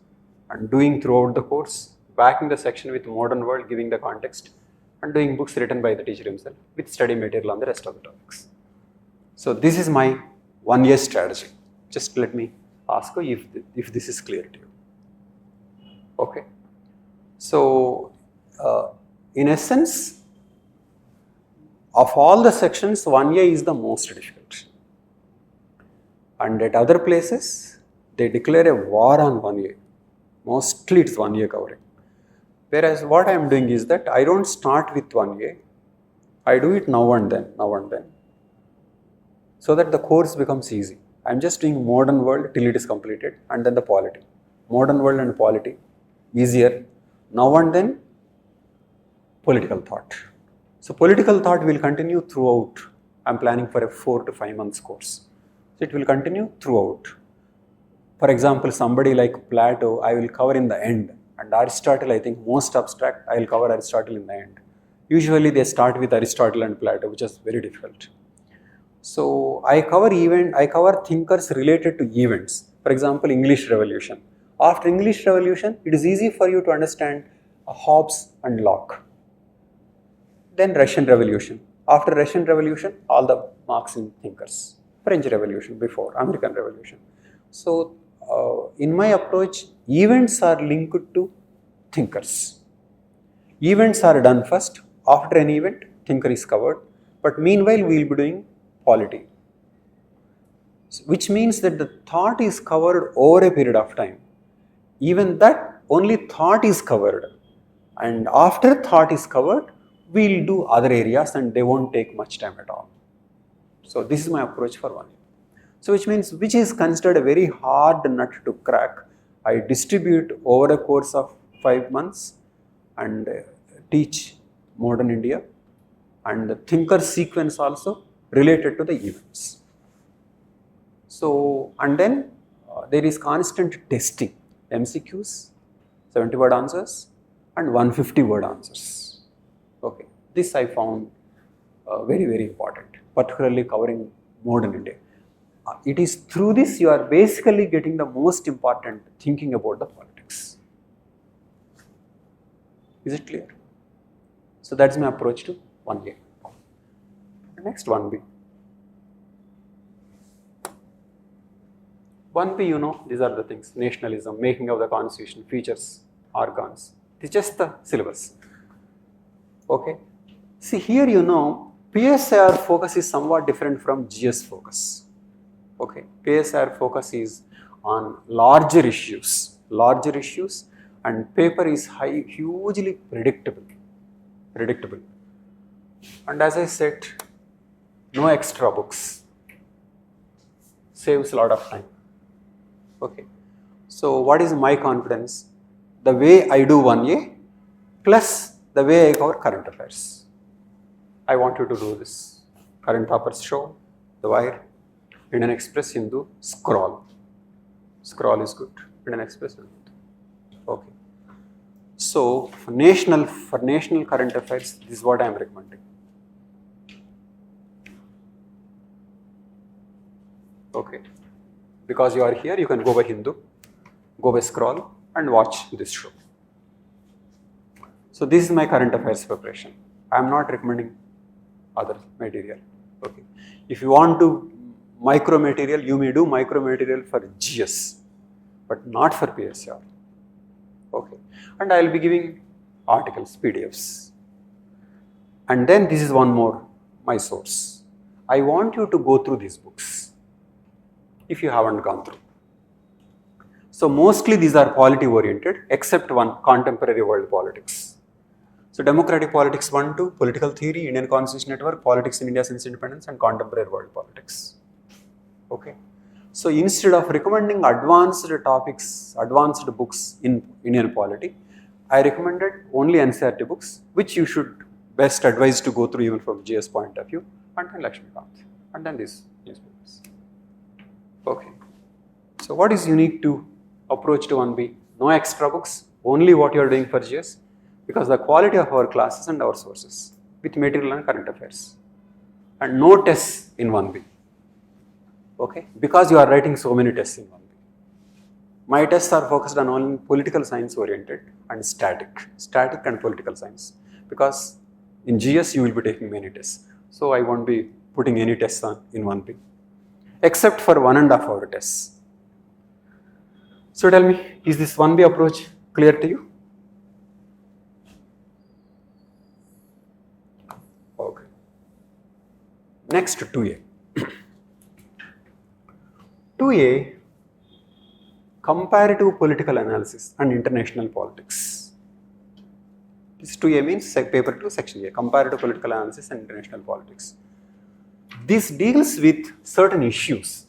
and doing throughout the course, backing the section with modern world, giving the context, and doing books written by the teacher himself with study material on the rest of the topics. So this is my 1 year strategy. Just let me ask you if this is clear to you. Okay. So in essence, of all the sections, 1 year is the most difficult. And at other places, they declare a war on 1 year. Mostly it's 1 year covering. Whereas what I am doing is that I don't start with 1A, I do it now and then, so that the course becomes easy. I am just doing modern world till it is completed, and then the polity. Modern world and polity, easier. Now and then, political thought. So political thought will continue throughout. I am planning for a 4 to 5 months course. So it will continue throughout. For example, somebody like Plato, I will cover in the end. And Aristotle, I think most abstract, I will cover Aristotle in the end. Usually they start with Aristotle and Plato, which is very difficult. So I cover thinkers related to events. For example, English Revolution. After English Revolution, it is easy for you to understand Hobbes and Locke. Then Russian Revolution. After Russian Revolution, all the Marxian thinkers. French Revolution before, American Revolution. So in my approach, events are linked to thinkers. Events are done first. After an event, thinker is covered. But meanwhile, we will be doing polity. Which means that the thought is covered over a period of time. Even that, only thought is covered. And after thought is covered, we will do other areas and they won't take much time at all. So this is my approach for 1 year. So which is considered a very hard nut to crack. I distribute over a course of 5 months and teach modern India and the thinker sequence also related to the events. So, and then there is constant testing, MCQs, 70-word answers and 150-word answers. Okay, this I found very, very important, particularly covering modern India. It is through this you are basically getting the most important thinking about the politics. Is it clear? So that's my approach to 1A. Next 1B. 1B, you know, these are the things: nationalism, making of the constitution, features, organs. It's just the syllabus. Okay. See here, you know, PSIR focus is somewhat different from GS focus. Okay. PSIR focus is on larger issues, and paper is hugely predictable. And as I said, no extra books. Saves a lot of time. Okay. So what is my confidence? The way I do 1A plus the way I cover current affairs. I want you to do this. Current Affairs Show, The Wire, Indian Express, Hindu, Scroll. Scroll is good. Indian Express, Hindu. Okay. So for national current affairs, this is what I am recommending. Okay. Because you are here, you can go by Hindu, go by Scroll and watch this show. So this is my current affairs preparation. I am not recommending other material. Okay. If you want to micro material, you may do micro material for GS, but not for PSIR. Okay. And I will be giving articles, PDFs. And then this is one more, my source. I want you to go through these books if you haven't gone through. So mostly these are polity oriented, except one, contemporary world politics. So democratic politics 1, 2, political theory, Indian Constitution Network, politics in India since independence, and contemporary world politics. Okay. So instead of recommending advanced topics, advanced books in Indian polity, I recommended only NCERT books, which you should best advise to go through even from GS point of view, and then Lakshmikant, and then these newspapers. Okay. So what is unique to approach to 1B? No extra books, only what you are doing for GS, because the quality of our classes and our sources with material and current affairs, and no tests in 1B. Okay, because you are writing so many tests in 1B. My tests are focused on only political science oriented and static and political science, because in GS you will be taking many tests. So I won't be putting any tests on in 1B, except for 1.5 hour tests. So tell me, is this 1B approach clear to you? Okay. Next, 2A. 2A, comparative political analysis and international politics. This 2A means paper 2, section A, comparative political analysis and international politics. This deals with certain issues.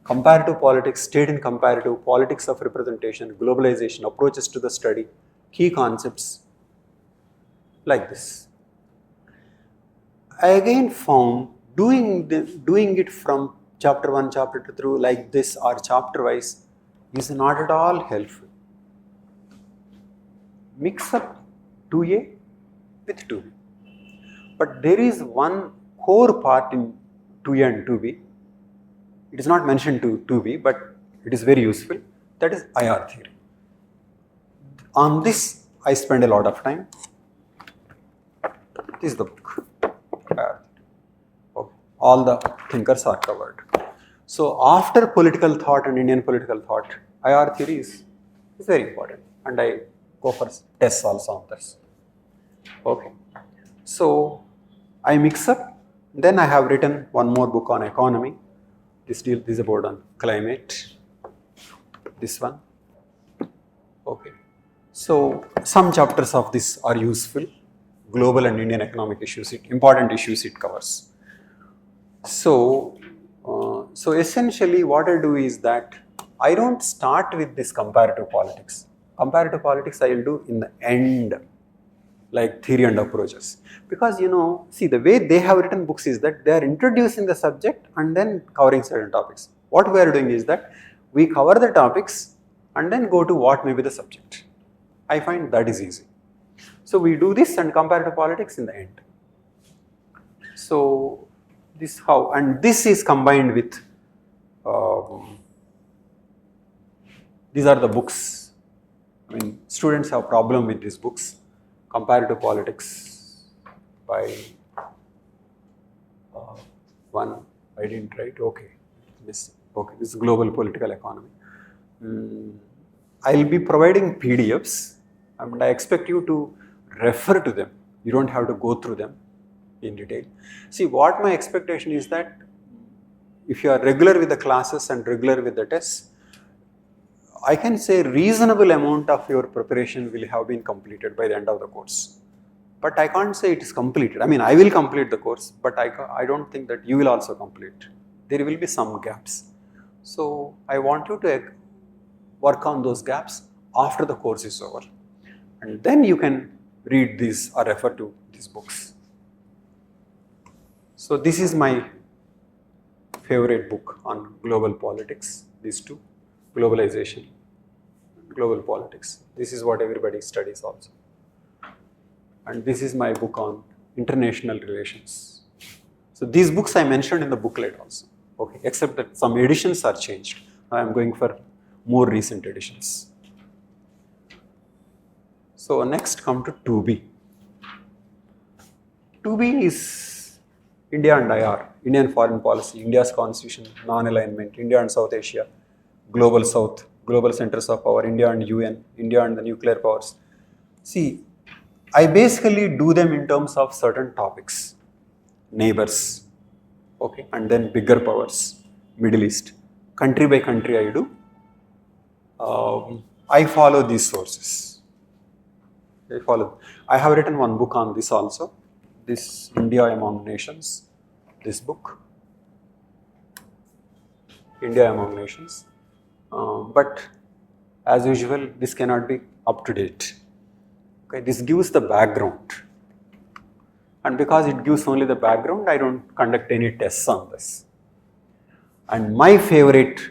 Comparative politics, state in comparative, politics of representation, globalization, approaches to the study, key concepts, like this. I again found doing it from chapter 1, chapter 2 through like this or chapter wise is not at all helpful. Mix up 2A with 2B. But there is one core part in 2A and 2B. It is not mentioned to 2B, but it is very useful. That is IR theory. On this, I spend a lot of time. This is the book. IR theory. Okay. All the thinkers are covered. So after political thought and Indian political thought, IR theory is very important. And I go for tests also on this. Okay. So I mix up. Then I have written one more book on economy. This is about on climate. This one. Okay. So some chapters of this are useful. Global and Indian economic issues, important issues it covers. So essentially what I do is that I don't start with this comparative politics. Comparative politics I will do in the end, like theory and approaches. Because see, the way they have written books is that they are introducing the subject and then covering certain topics. What we are doing is that we cover the topics and then go to what may be the subject. I find that is easy. So we do this and comparative politics in the end. So this how, and this is combined with, these are the books. I mean, students have problem with these books. Comparative politics by one, I didn't write, okay, this is global political economy. I'll be providing PDFs and I expect you to refer to them. You don't have to go through them in detail. See, what my expectation is that if you are regular with the classes and regular with the tests, I can say reasonable amount of your preparation will have been completed by the end of the course. But I can't say it is completed. I mean, I will complete the course, but I don't think that you will also complete. There will be some gaps. So I want you to work on those gaps after the course is over. And then you can read these or refer to these books. So this is my favorite book on global politics, these two, globalization, global politics. This is what everybody studies also. And this is my book on international relations. So these books I mentioned in the booklet also, okay, except that some editions are changed. I am going for more recent editions. So next come to 2B. 2B is India and IR, Indian foreign policy, India's constitution, non-alignment, India and South Asia, global South, global centers of power, India and UN, India and the nuclear powers. See, I basically do them in terms of certain topics, neighbors, okay, and then bigger powers, Middle East. Country by country I do. I follow these sources. I have written one book on this also. This India Among Nations, this book. India Among Nations. But as usual, this cannot be up to date. Okay, this gives the background. And because it gives only the background, I don't conduct any tests on this. And my favorite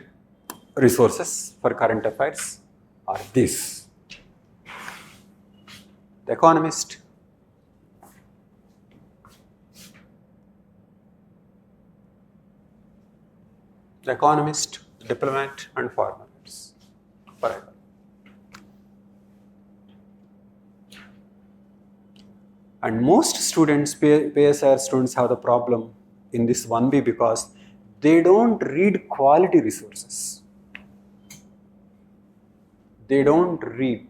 resources for current affairs are this. The Economist, Diplomat and Foreign Affairs. And most students, PSIR students, have the problem in this 1B because they don't read quality resources. They don't read.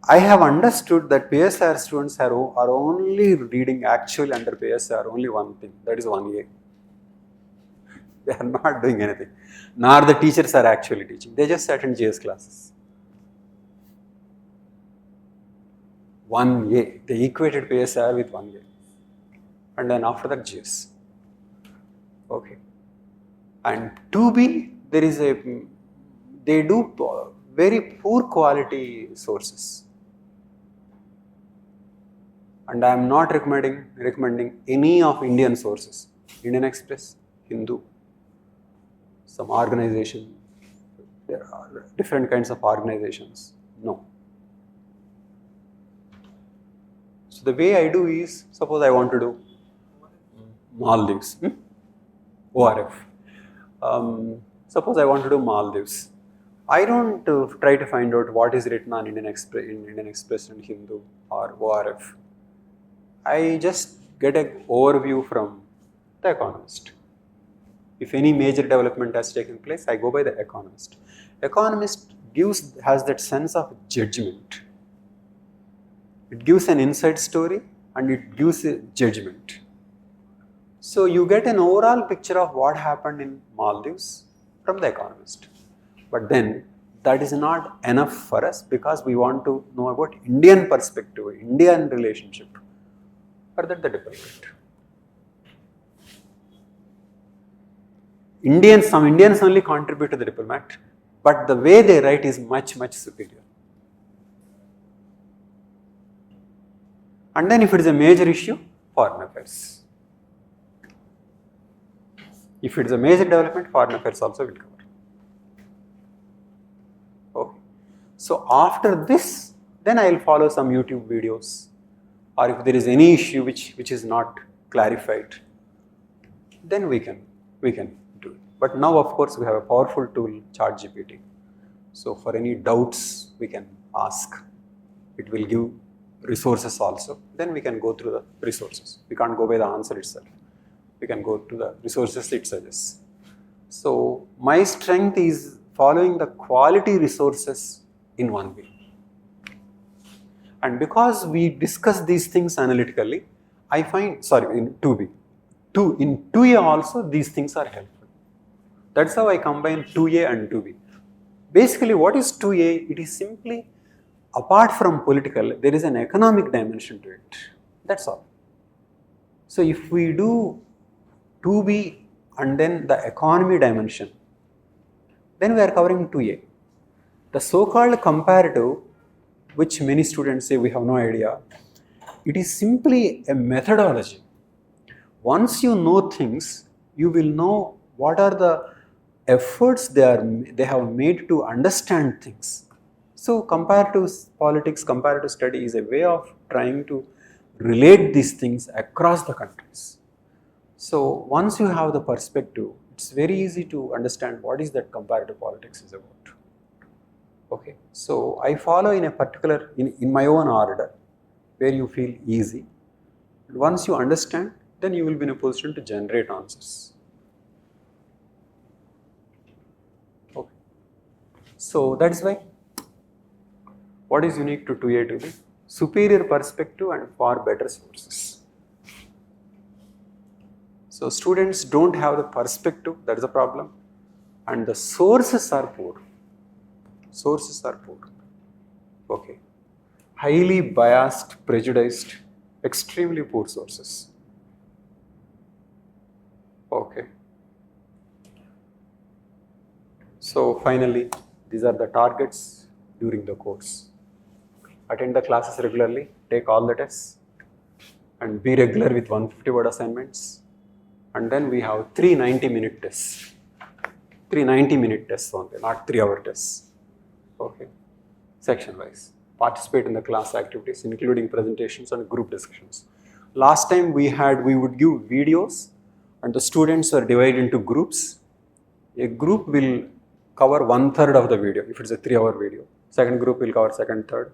I have understood that PSIR students are only reading actually under PSIR only one thing, that is 1A. They are not doing anything. Nor the teachers are actually teaching. They just attend GS classes. 1A. They equated PSIR with 1A. And then after that GS. Okay. And 2B, they do very poor quality sources. And I am not recommending any of Indian sources. Indian Express, Hindu, some organization, there are different kinds of organizations. No. So the way I do is, suppose I want to do Maldives, ORF. Suppose I want to do Maldives. I don't try to find out what is written on Indian Express and Hindu or ORF. I just get an overview from The Economist. If any major development has taken place, I go by The Economist. Economist has that sense of judgment. It gives an inside story and it gives a judgment. So you get an overall picture of what happened in Maldives from The Economist. But then that is not enough for us because we want to know about Indian perspective, Indian relationship. For that the diplomat. Some Indians only contribute to the diplomat, but the way they write is much, much superior. And then if it is a major issue, foreign affairs. If it is a major development, foreign affairs also will cover. Okay. So after this, then I will follow some YouTube videos, or if there is any issue which is not clarified, then we can do it. But now of course we have a powerful tool, ChatGPT. So for any doubts we can ask. It will give resources also. Then we can go through the resources. We can't go by the answer itself. We can go to the resources it suggests. So my strength is following the quality resources in 1B. And because we discuss these things analytically, I find, in 2B. In 2A also these things are helpful. That's how I combine 2A and 2B. Basically what is 2A? It is simply, apart from political, there is an economic dimension to it. That's all. So if we do 2B and then the economy dimension, then we are covering 2A. The so-called comparative, which many students say we have no idea, it is simply a methodology. Once you know things, you will know what are the efforts they have made to understand things. So comparative politics, comparative study is a way of trying to relate these things across the countries. So once you have the perspective, it's very easy to understand what is that comparative politics is about. Okay, so I follow in a particular, in my own order, where you feel easy. Once you understand, then you will be in a position to generate answers. Okay, so that's why, what is unique to 2A to B? Superior perspective and far better sources. So students don't have the perspective, that is a problem, and the sources are poor. Sources are poor. Okay. Highly biased, prejudiced, extremely poor sources. Okay. So finally, these are the targets during the course. Attend the classes regularly, take all the tests, and be regular with 150-word assignments. And then we have 3 90-minute tests. 3 90-minute tests only, not 3-hour tests. Okay, section wise. Participate in the class activities, including presentations and group discussions. Last time we would give videos and the students are divided into groups. A group will cover 1/3 of the video if it's a 3-hour video. Second group will cover second, third.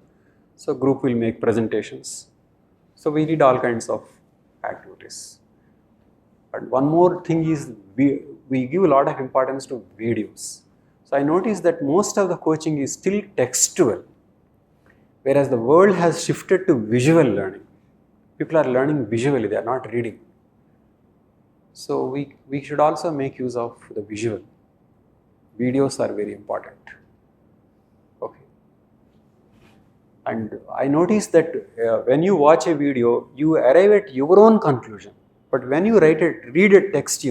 So group will make presentations. So we did all kinds of activities. And one more thing is we give a lot of importance to videos. So I noticed that most of the coaching is still textual, whereas the world has shifted to visual learning. People are learning visually, they are not reading. So we should also make use of the visual. Videos are very important. Okay. And I noticed that when you watch a video, you arrive at your own conclusion. But when you read a text,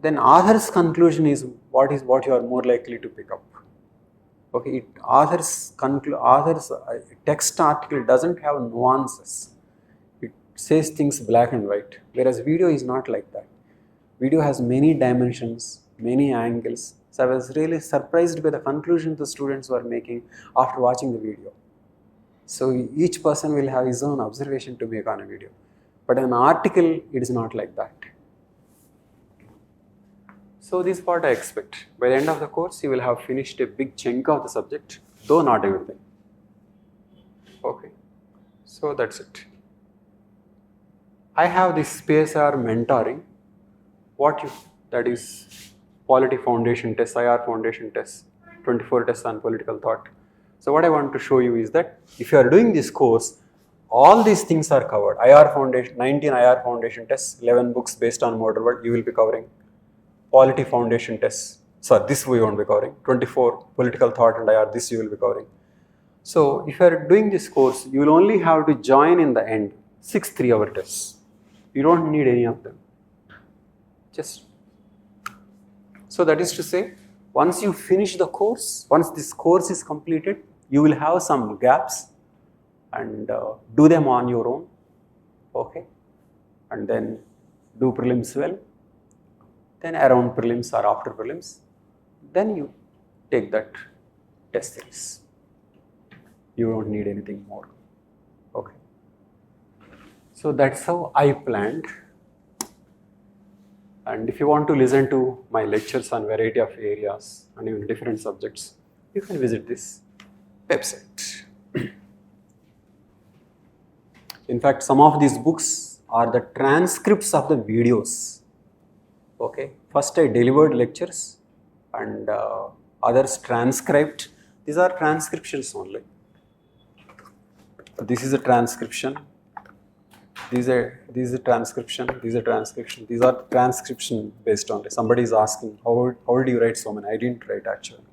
then author's conclusion is what you are more likely to pick up. Okay, author's text article doesn't have nuances. It says things black and white, whereas video is not like that. Video has many dimensions, many angles. So I was really surprised by the conclusion the students were making after watching the video. So each person will have his own observation to make on a video. But an article, it is not like that. So this is what I expect. By the end of the course, you will have finished a big chunk of the subject, though not everything. Okay, so that's it. I have this PSIR mentoring. That is Polity Foundation Test, IR Foundation Test, 24 tests on political thought. So what I want to show you is that if you are doing this course, all these things are covered. IR Foundation, 19 IR Foundation tests, 11 books based on model world, you will be covering. Polity Foundation tests, this we won't be covering. 24 political thought and IR, this you will be covering. So if you are doing this course, you will only have to join in the end 6 3-hour tests. You don't need any of them. So that is to say, once you finish the course, once this course is completed, you will have some gaps and do them on your own, okay, and then do prelims well, then around prelims or after prelims, then you take that test series. You don't need anything more, okay. So that's how I planned. And if you want to listen to my lectures on variety of areas and even different subjects, you can visit this website. In fact, some of these books are the transcripts of the videos. Okay, first I delivered lectures and others transcribed. These are transcriptions only. This is a transcription. These are transcription. These are transcription. These are transcription based on it. Somebody is asking, how do you write so many? I didn't write actually.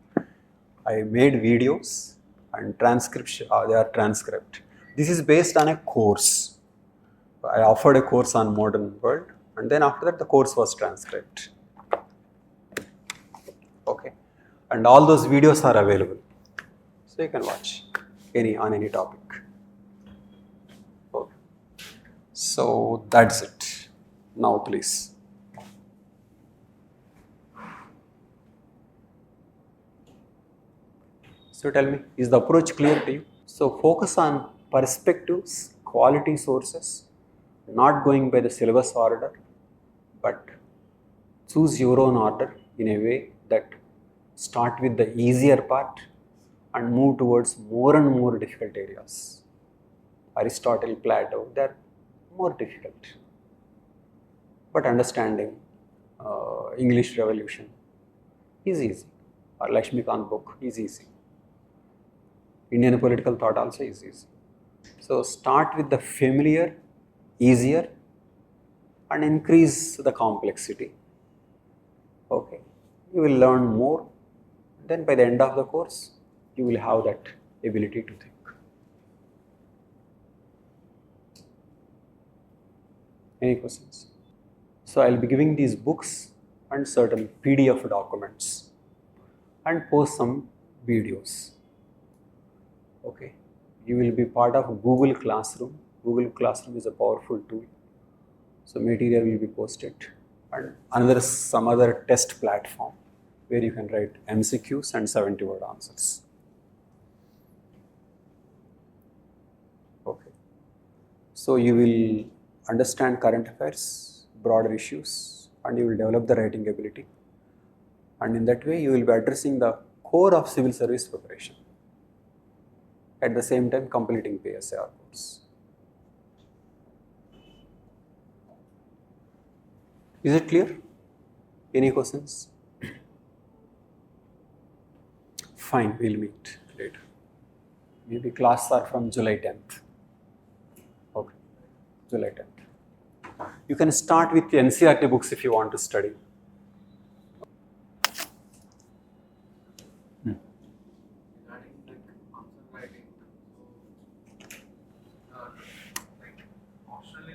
I made videos and transcription. They are transcribed. This is based on a course. I offered a course on modern world, and then after that the course was transcribed. Okay, and all those videos are available, so you can watch on any topic. Okay. So that's it. Now please. So tell me, is the approach clear to you? So focus on perspectives, quality sources, not going by the syllabus order, but choose your own order in a way that start with the easier part and move towards more and more difficult areas. Aristotle, Plato, they are more difficult. But understanding English Revolution is easy. Or Lakshmikant book is easy. Indian political thought also is easy. So start with the familiar, easier, and increase the complexity. Okay, you will learn more. Then by the end of the course, you will have that ability to think. Any questions? So I will be giving these books and certain PDF documents and post some videos. Okay, you will be part of Google Classroom. Google Classroom is a powerful tool. So material will be posted, and some other test platform where you can write MCQs and 70-word answers. Okay, so you will understand current affairs, broader issues, and you will develop the writing ability. And in that way, you will be addressing the core of civil service preparation. At the same time, completing PSIR course. Is it clear? Any questions? Fine, we'll meet later. Maybe classes are from July 10th. Okay, July 10th. You can start with the NCERT books if you want to study. Regarding like answer writing,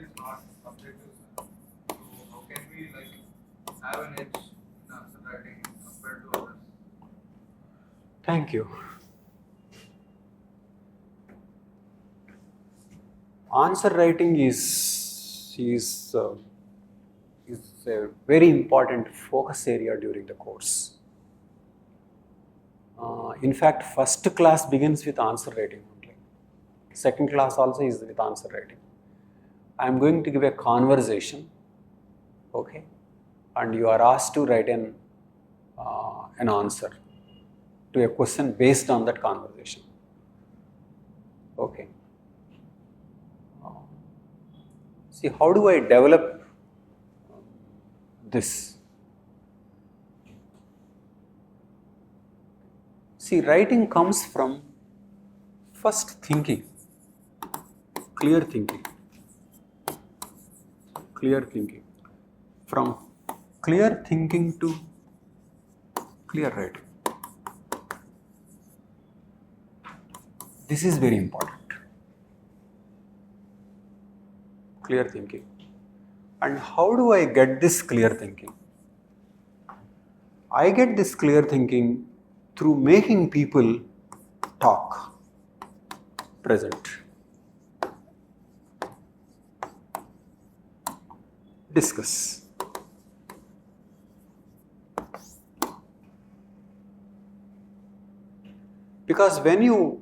is not subjective, sir. So how can we like have an edge in answer writing compared to others? Thank you. Answer writing is a very important focus area during the course. In fact, first class begins with answer writing only. Second class also is with answer writing. I am going to give a conversation, okay, and you are asked to write an answer to a question based on that conversation. Okay. See, how do I develop this? See, writing comes from first thinking, clear thinking. From clear thinking to clear writing. This is very important. Clear thinking. And how do I get this clear thinking? I get this clear thinking through making people talk, present, discuss. Because when you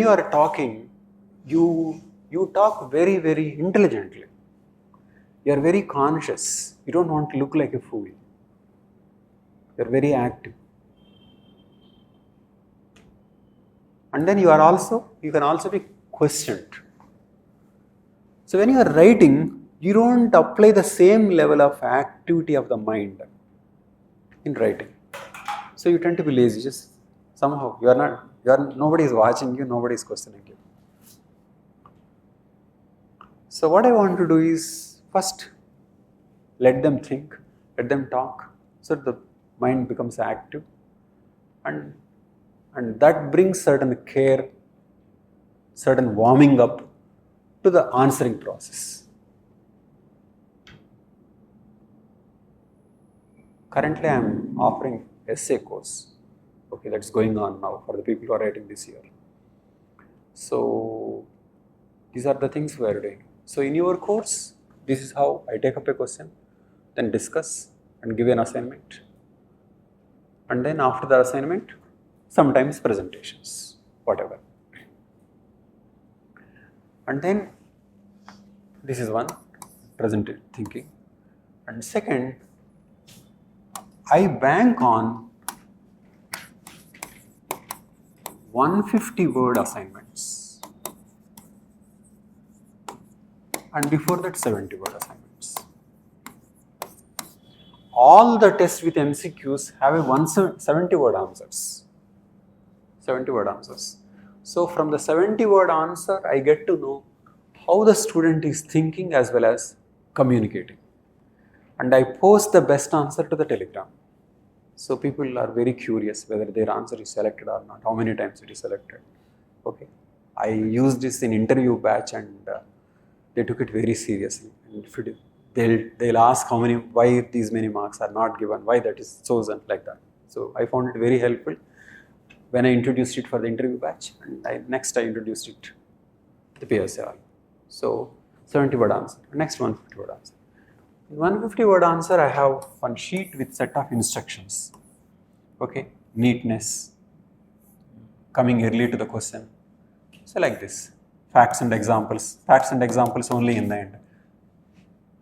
are talking, you talk very, very intelligently. You are very conscious. You don't want to look like a fool. You are very active. And then you can also be questioned. So when you are writing, you don't apply the same level of activity of the mind in writing. So you tend to be lazy. Just somehow nobody is watching you, nobody is questioning you. So what I want to do is first let them think, let them talk, so that the mind becomes active, and that brings certain care, certain warming up to the answering process. Currently I am offering essay course, okay, that's going on now for the people who are writing this year. So these are the things we are doing. So in your course, this is how I take up a question, then discuss and give an assignment. And then after the assignment, sometimes presentations, whatever. And then this is one, present thinking. And second, I bank on 150-word assignments. And before that, 70-word assignments. All the tests with MCQs have a 70-word answers. 70-word answers. So from the 70-word answer, I get to know how the student is thinking as well as communicating. And I post the best answer to the Telegram. So people are very curious whether their answer is selected or not, how many times it is selected. Okay. I used this in interview batch, and they took it very seriously. And they'll ask why these many marks are not given, why that is chosen, like that. So I found it very helpful when I introduced it for the interview batch, and next I introduced it to the PSIR. So 70-word answer. Next 150-word answer. In 150-word answer, I have one sheet with set of instructions. Okay, neatness, coming early to the question. So like this, facts and examples only in the end.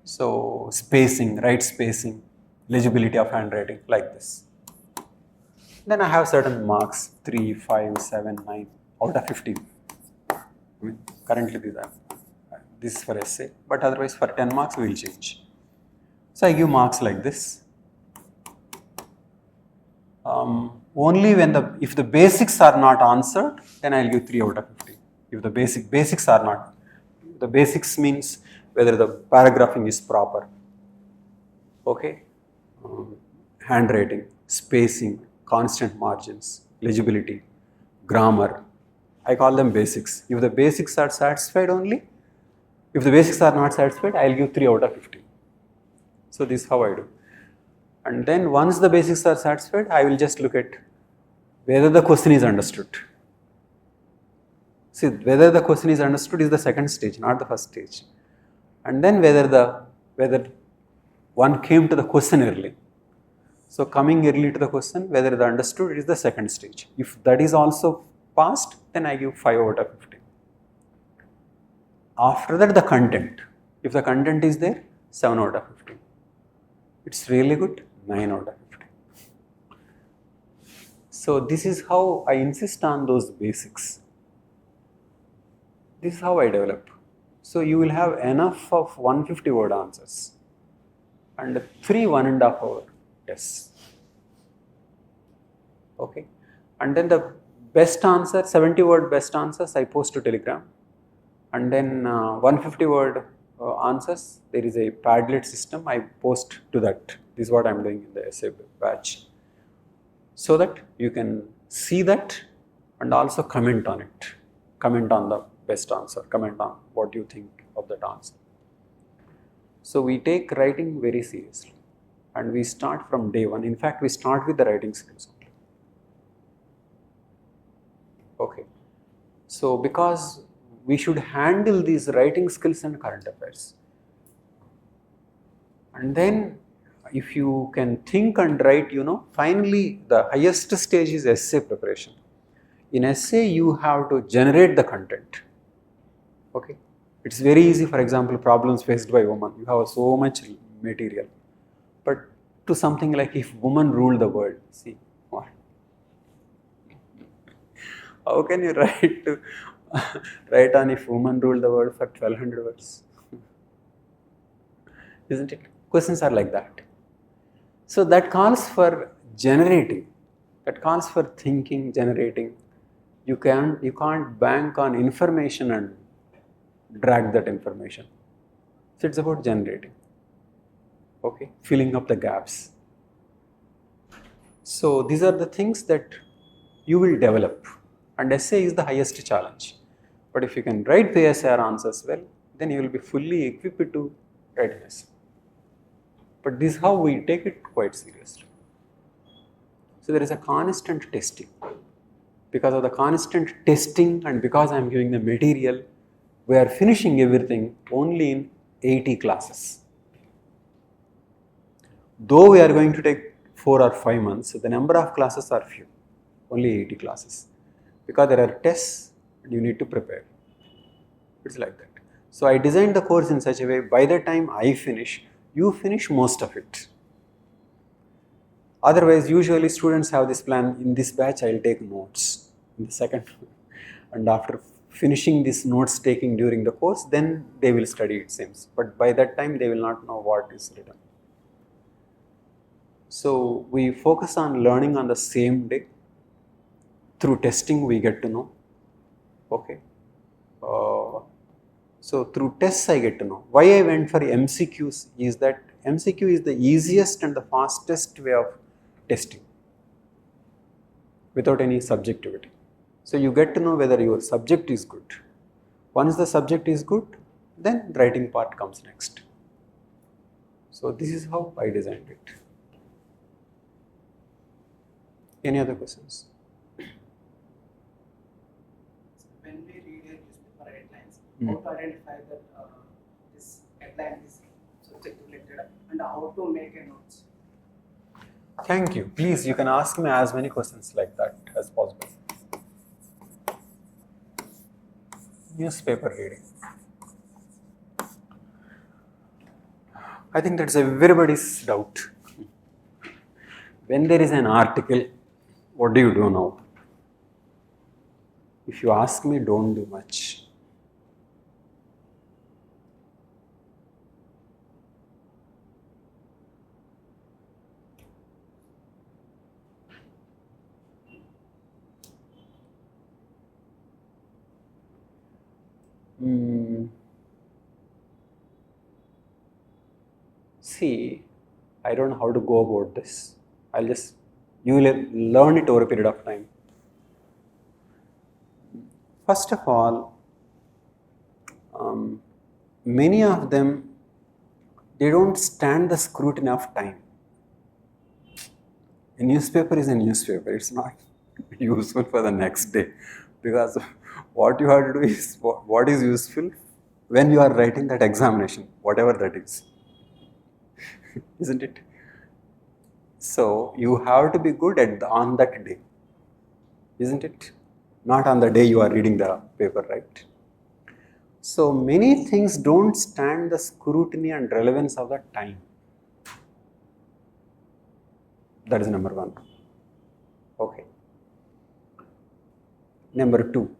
So spacing, right spacing, legibility of handwriting, like this. Then I have certain marks, 3, 5, 7, 9 out of 15. Currently this is for essay, but otherwise for 10 marks we will change. So I give marks like this. Only if the basics are not answered, then I will give 3 out of 15. If the basics are not, the basics means whether the paragraphing is proper, okay, handwriting, spacing, constant margins, legibility, grammar, I call them basics. If the basics are satisfied only, If the basics are not satisfied, I'll give 3 out of 15. So this is how I do. And then once the basics are satisfied, I will just look at whether the question is understood. See, whether the question is understood is the second stage, not the first stage. And then whether one came to the question early. So coming early to the question, whether the understood is the second stage. If that is also passed, then I give 5 out of 15. After that, the content. If the content is there, 7 out of 15. It's really good, 9 out of 15. So this is how I insist on those basics. This is how I develop. So you will have enough of 150 word answers and 3 1.5 hour tests. Okay. And then the best answer, 70 word best answers I post to Telegram. And then 150 word answers, there is a Padlet system, I post to that. This is what I am doing in the essay batch. So that you can see that and also comment on it. Comment on the best answer, comment on what you think of that answer. So we take writing very seriously and we start from day one. In fact, we start with the writing skills only. Okay. So because we should handle these writing skills and current affairs. And then if you can think and write, finally the highest stage is essay preparation. In essay, you have to generate the content. Okay. It's very easy, for example, problems faced by women. You have so much material. But to something like if women rule the world, see, what? How can you write on if women rule the world for 1200 words? Isn't it? Questions are like that. So that calls for generating, that calls for thinking, generating. You can't bank on information and drag that information. So it's about generating. Okay, filling up the gaps. So these are the things that you will develop, and essay is the highest challenge. But if you can write PSIR answers well, then you will be fully equipped to write an essay. But this is how we take it quite seriously. So there is a constant testing. Because of the constant testing and because I am giving the material, we are finishing everything only in 80 classes. Though we are going to take 4 or 5 months, the number of classes are few, only 80 classes. Because there are tests and you need to prepare. It's like that. So I designed the course in such a way, by the time I finish, you finish most of it. Otherwise, usually students have this plan, in this batch I will take notes, in the second, and after finishing this notes taking during the course, then they will study, it seems. But by that time, they will not know what is written. So we focus on learning on the same day. Through testing, we get to know. Okay. So through tests, I get to know. Why I went for MCQs is that MCQ is the easiest and the fastest way of testing without any subjectivity. So you get to know whether your subject is good. Once the subject is good, then writing part comes next. So this is how I designed it. Any other questions? When we read a newspaper headlines, how to identify that this headline is subject related and how to make a notes? Thank you. Please, you can ask me as many questions like that as possible. Newspaper reading. I think that's everybody's doubt. When there is an article, what do you do now? If you ask me, don't do much. See, I don't know how to go about this. You will learn it over a period of time. First of all, many of them, they don't stand the scrutiny of time. A newspaper is a newspaper. It's not useful for the next day, because what you have to do is what is useful when you are writing that examination, whatever that is. Isn't it? So you have to be good on that day, isn't it? Not on the day you are reading the paper, right? So many things don't stand the scrutiny and relevance of the time. That is number one. Okay. Number two.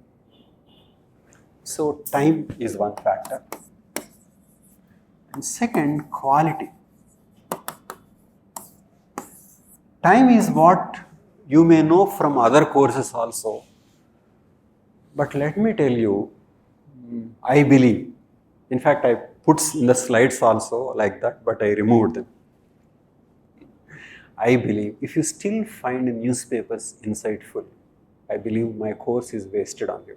So time is one factor. And second, quality. Time is what you may know from other courses also. But let me tell you, I believe, in fact I put in the slides also like that, but I removed them. I believe if you still find newspapers insightful, I believe my course is wasted on you.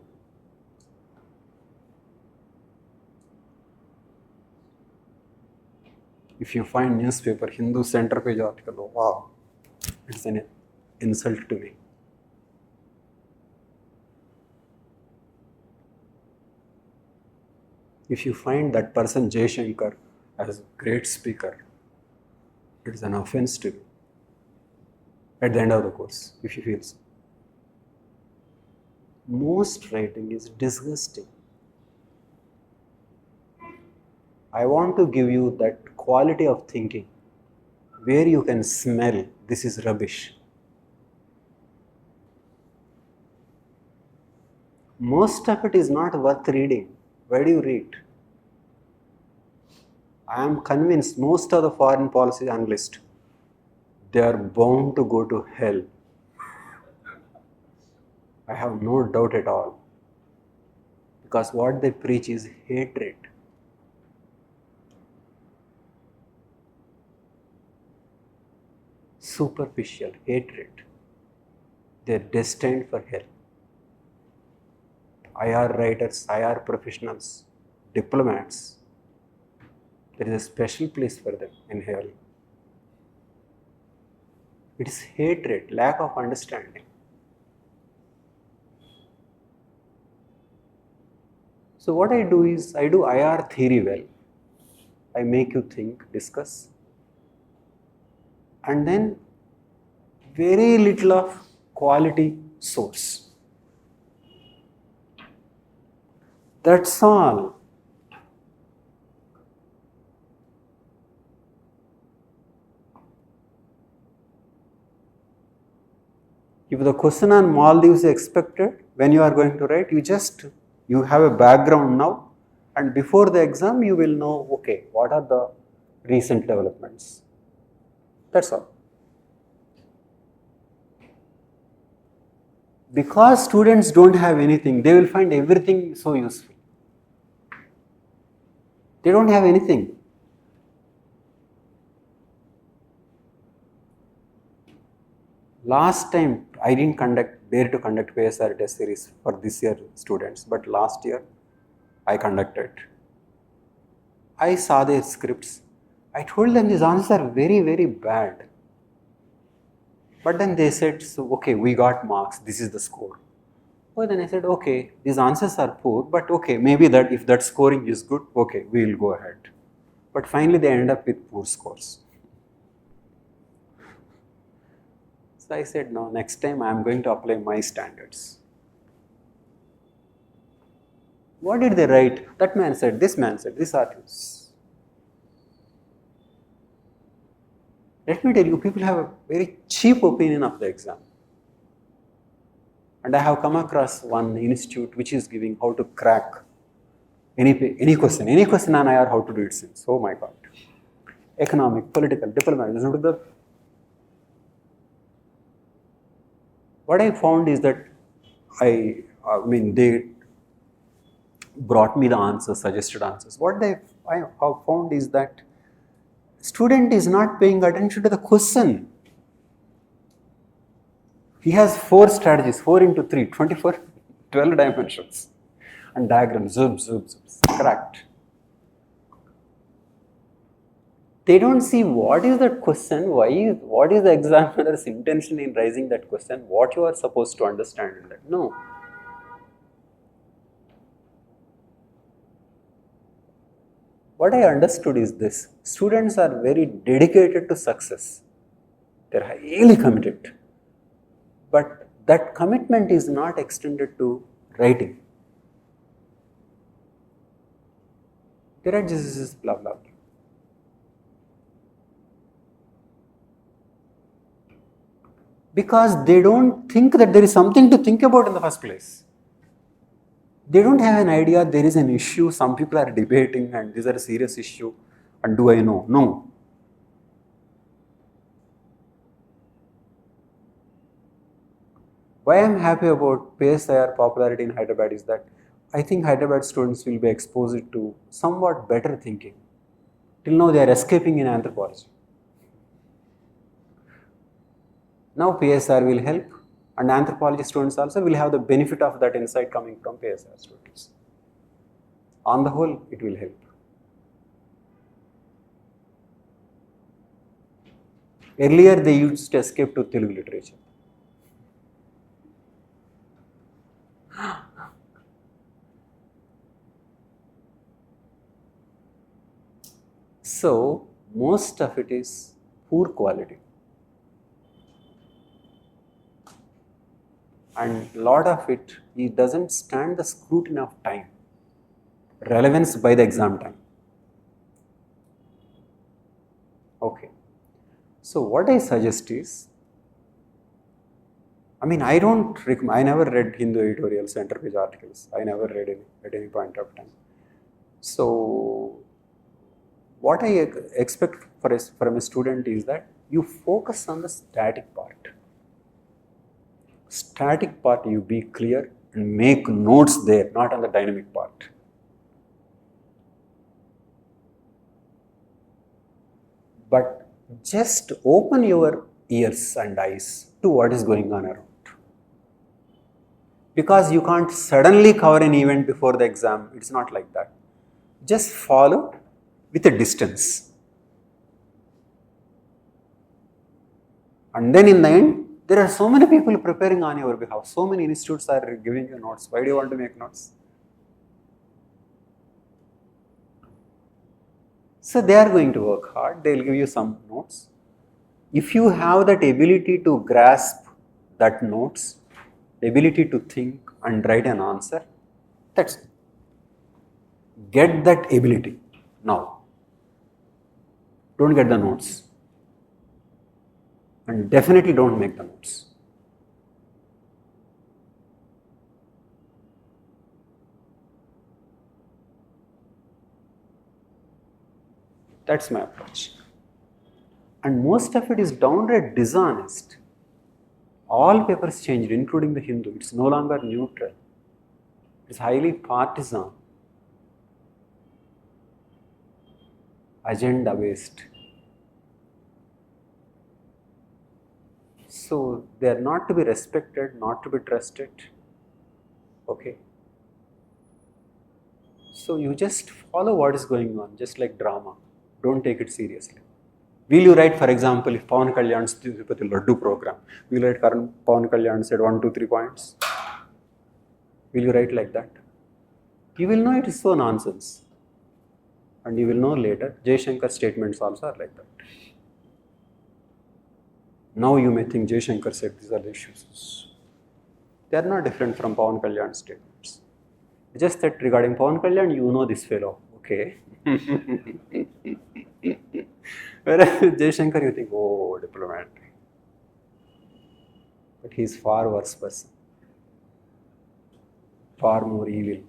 If you find newspaper, Hindu center page article, oh, wow, it's an insult to me. If you find that person Jay Shankar as a great speaker, it is an offense to you at the end of the course, if you feel so. Most writing is disgusting. I want to give you that quality of thinking where you can smell this is rubbish. Most of it is not worth reading. Why do you read? I am convinced most of the foreign policy analysts, they are bound to go to hell. I have no doubt at all. Because what they preach is hatred. Superficial hatred. They are destined for hell. IR writers, IR professionals, diplomats, there is a special place for them in hell. It is hatred, lack of understanding. So what I do is, I do IR theory well. I make you think, discuss, and then very little of quality source. That's all. If the question on Maldives is expected, when you are going to write, you have a background now, and before the exam you will know, okay, what are the recent developments. That's all. Because students don't have anything, they will find everything so useful. They don't have anything. Last time I didn't dare to conduct PSIR test series for this year students, but last year I conducted. I saw their scripts. I told them these answers are very, very bad. But then they said, so, okay, we got marks, this is the score. Well, then I said, okay, these answers are poor, but okay, maybe that if that scoring is good, okay, we will go ahead. But finally they end up with poor scores. So I said, no, next time I am going to apply my standards. What did they write? That man said, this articles. Let me tell you, people have a very cheap opinion of the exam. And I have come across one institute which is giving how to crack any question on IR, how to do it since. Oh my God. Economic, political, diplomatic. What I found is that they brought me the answers, suggested answers. What I have found is that student is not paying attention to the question. He has 4 strategies, 4 into 3, 24, 12 dimensions. And diagrams, zoom, cracked. They don't see what is that question, what is the examiner's intention in raising that question, what you are supposed to understand in that. No. What I understood is this: students are very dedicated to success. They are highly committed. But that commitment is not extended to writing. There are just blah blah blah. Because they don't think that there is something to think about in the first place. They don't have an idea there is an issue, some people are debating and these are a serious issue, and do I know? No. Why I am happy about PSIR popularity in Hyderabad is that I think Hyderabad students will be exposed to somewhat better thinking. Till now they are escaping in anthropology. Now PSIR will help, and anthropology students also will have the benefit of that insight coming from PSIR students. On the whole, it will help. Earlier they used to escape to Telugu literature. So, most of it is poor quality. And lot of it doesn't stand the scrutiny of time, relevance by the exam time. Okay. So, what I suggest is, I never read Hindu editorials, center page articles. I never read any at any point of time. So, what I expect from a student is that you focus on the static part. Static part you be clear and make notes there, not on the dynamic part. But just open your ears and eyes to what is going on around. Because you can't suddenly cover an event before the exam, it's not like that. Just follow with a distance. And then in the end, there are so many people preparing on your behalf. So many institutes are giving you notes. Why do you want to make notes? So they are going to work hard. They will give you some notes. If you have that ability to grasp that notes, the ability to think and write an answer, that's it. Get that ability now. Don't get the notes. And definitely don't make the notes. That's my approach. And most of it is downright dishonest. All papers changed, including the Hindu. It's no longer neutral. It's highly partisan, agenda based. So they are not to be respected, not to be trusted. Okay. So you just follow what is going on, just like drama. Don't take it seriously. Will you write, for example, if Pawan Kalyan's Tirupati Laddu program, will you write Pawan Kalyan said 1, 2, 3 points? Will you write like that? You will know it is so nonsense. And you will know later, Jaishankar's statements also are like that. Now you may think Jaishankar said these are the issues. They are not different from Pawan Kalyan's statements. Just that regarding Pawan Kalyan, you know this fellow. Okay. Whereas with Jaishankar, you think, oh, diplomat. But he is far worse person. Far more evil.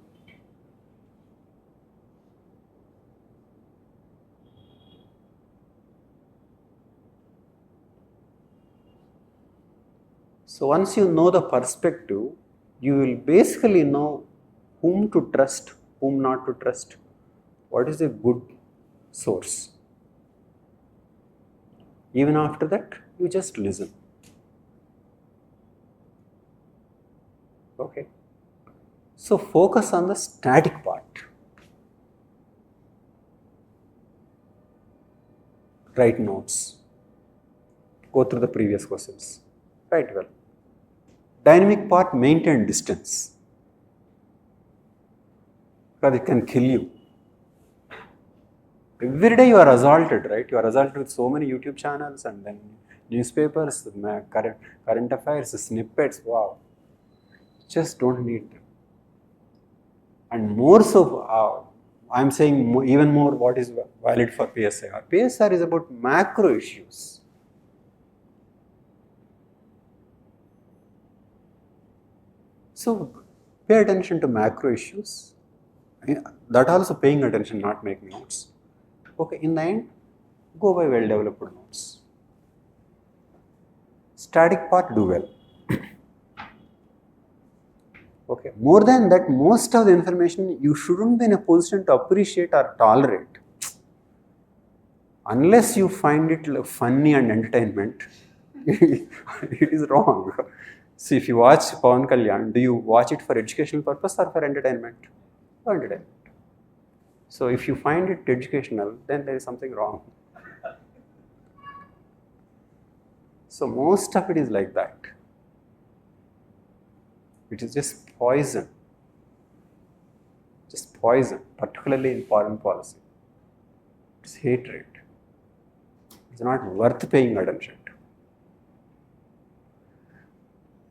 So once you know the perspective, you will basically know whom to trust, whom not to trust, what is a good source. Even after that, you just listen. Okay. So focus on the static part. write notes, go through the previous questions, write well. Dynamic part, maintain distance, because it can kill you. Every day you are assaulted, right? You are assaulted with so many YouTube channels and then newspapers, current affairs, snippets, wow. Just don't need them. And more so, I'm saying even more what is valid for PSIR. PSIR is about macro issues. So pay attention to macro issues. That also paying attention, not making notes. Okay, in the end, go by well-developed notes. Static part, do well. Okay, more than that, most of the information you shouldn't be in a position to appreciate or tolerate. Unless you find it funny and entertainment, it is wrong. See, if you watch Pawan Kalyan, do you watch it for educational purpose or for entertainment? For entertainment. So if you find it educational, then there is something wrong. So most of it is like that. It is just poison. Just poison, particularly in foreign policy. It's hatred. It's not worth paying attention to.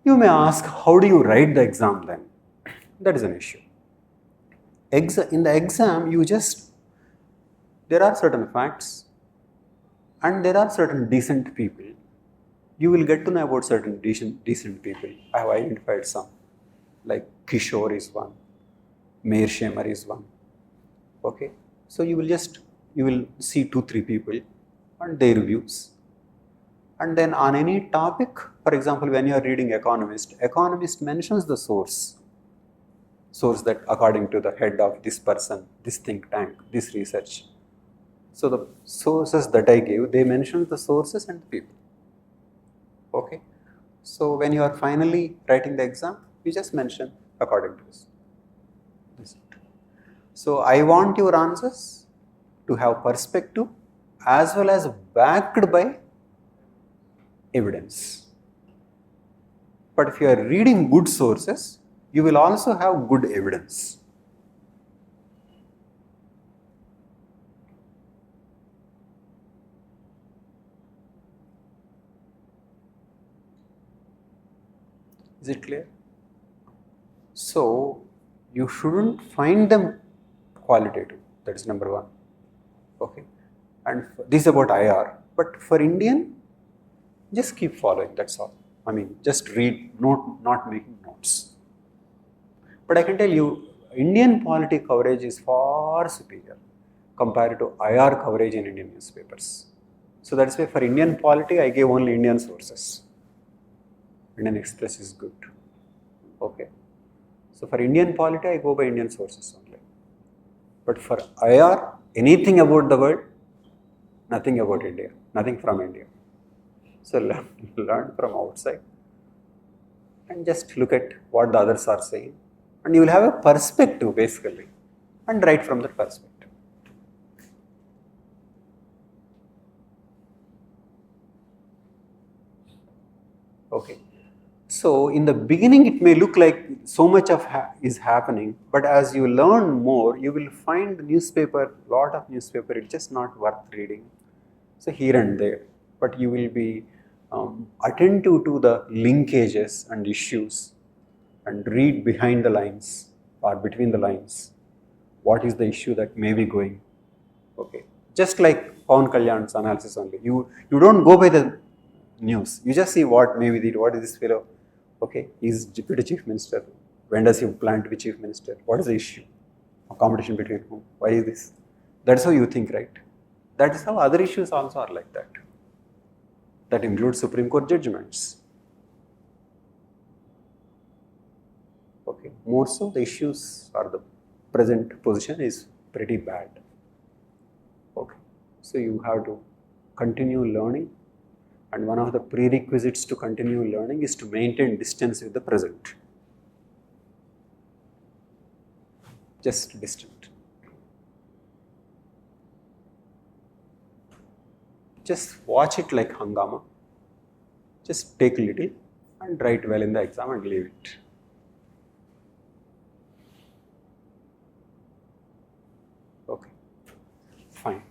You may ask, how do you write the exam then? That is an issue. In the exam, there are certain facts and there are certain decent people. You will get to know about certain decent people. I have identified some, like Kishore is one, Meir Shemer is one. Okay, so you will see 2-3 people and their views. And then on any topic, for example, when you are reading Economist mentions the source that according to the head of this person, this think tank, this research. So the sources that I gave, they mention the sources and the people. Okay, so when you are finally writing the exam, you just mention according to this. So I want your answers to have perspective as well as backed by evidence. But if you are reading good sources, you will also have good evidence. Is it clear? So you shouldn't find them qualitative. That is number one. Okay, and this is about IR. But for Indian, just keep following. That's all. I mean, just read, not making notes. But I can tell you, Indian polity coverage is far superior compared to IR coverage in Indian newspapers. So that's why for Indian polity, I gave only Indian sources. Indian Express is good. Okay. So for Indian polity, I go by Indian sources only. But for IR, anything about the world, nothing about India, nothing from India. So learn from outside and just look at what the others are saying, and you will have a perspective basically, and write from that perspective. Okay. So in the beginning, it may look like so much is happening, but as you learn more, you will find lot of newspaper, it's just not worth reading. So here and there, but you will be attentive to the linkages and issues and read behind the lines or between the lines. What is the issue that may be going? Okay, just like Pawan Kalyan's analysis only. You don't go by the news. You just see what is this fellow? Okay, he's deputy chief minister. When does he plan to be chief minister? What is the issue? A competition between whom? Why is this? That's how you think, right? That is how other issues also are like that. That includes Supreme Court judgments. Okay, more so the issues or the present position is pretty bad. Okay, so you have to continue learning, and one of the prerequisites to continue learning is to maintain distance with the present. Just distant. just watch it like hangama. Just take little and write well in the exam and leave it. Okay, fine.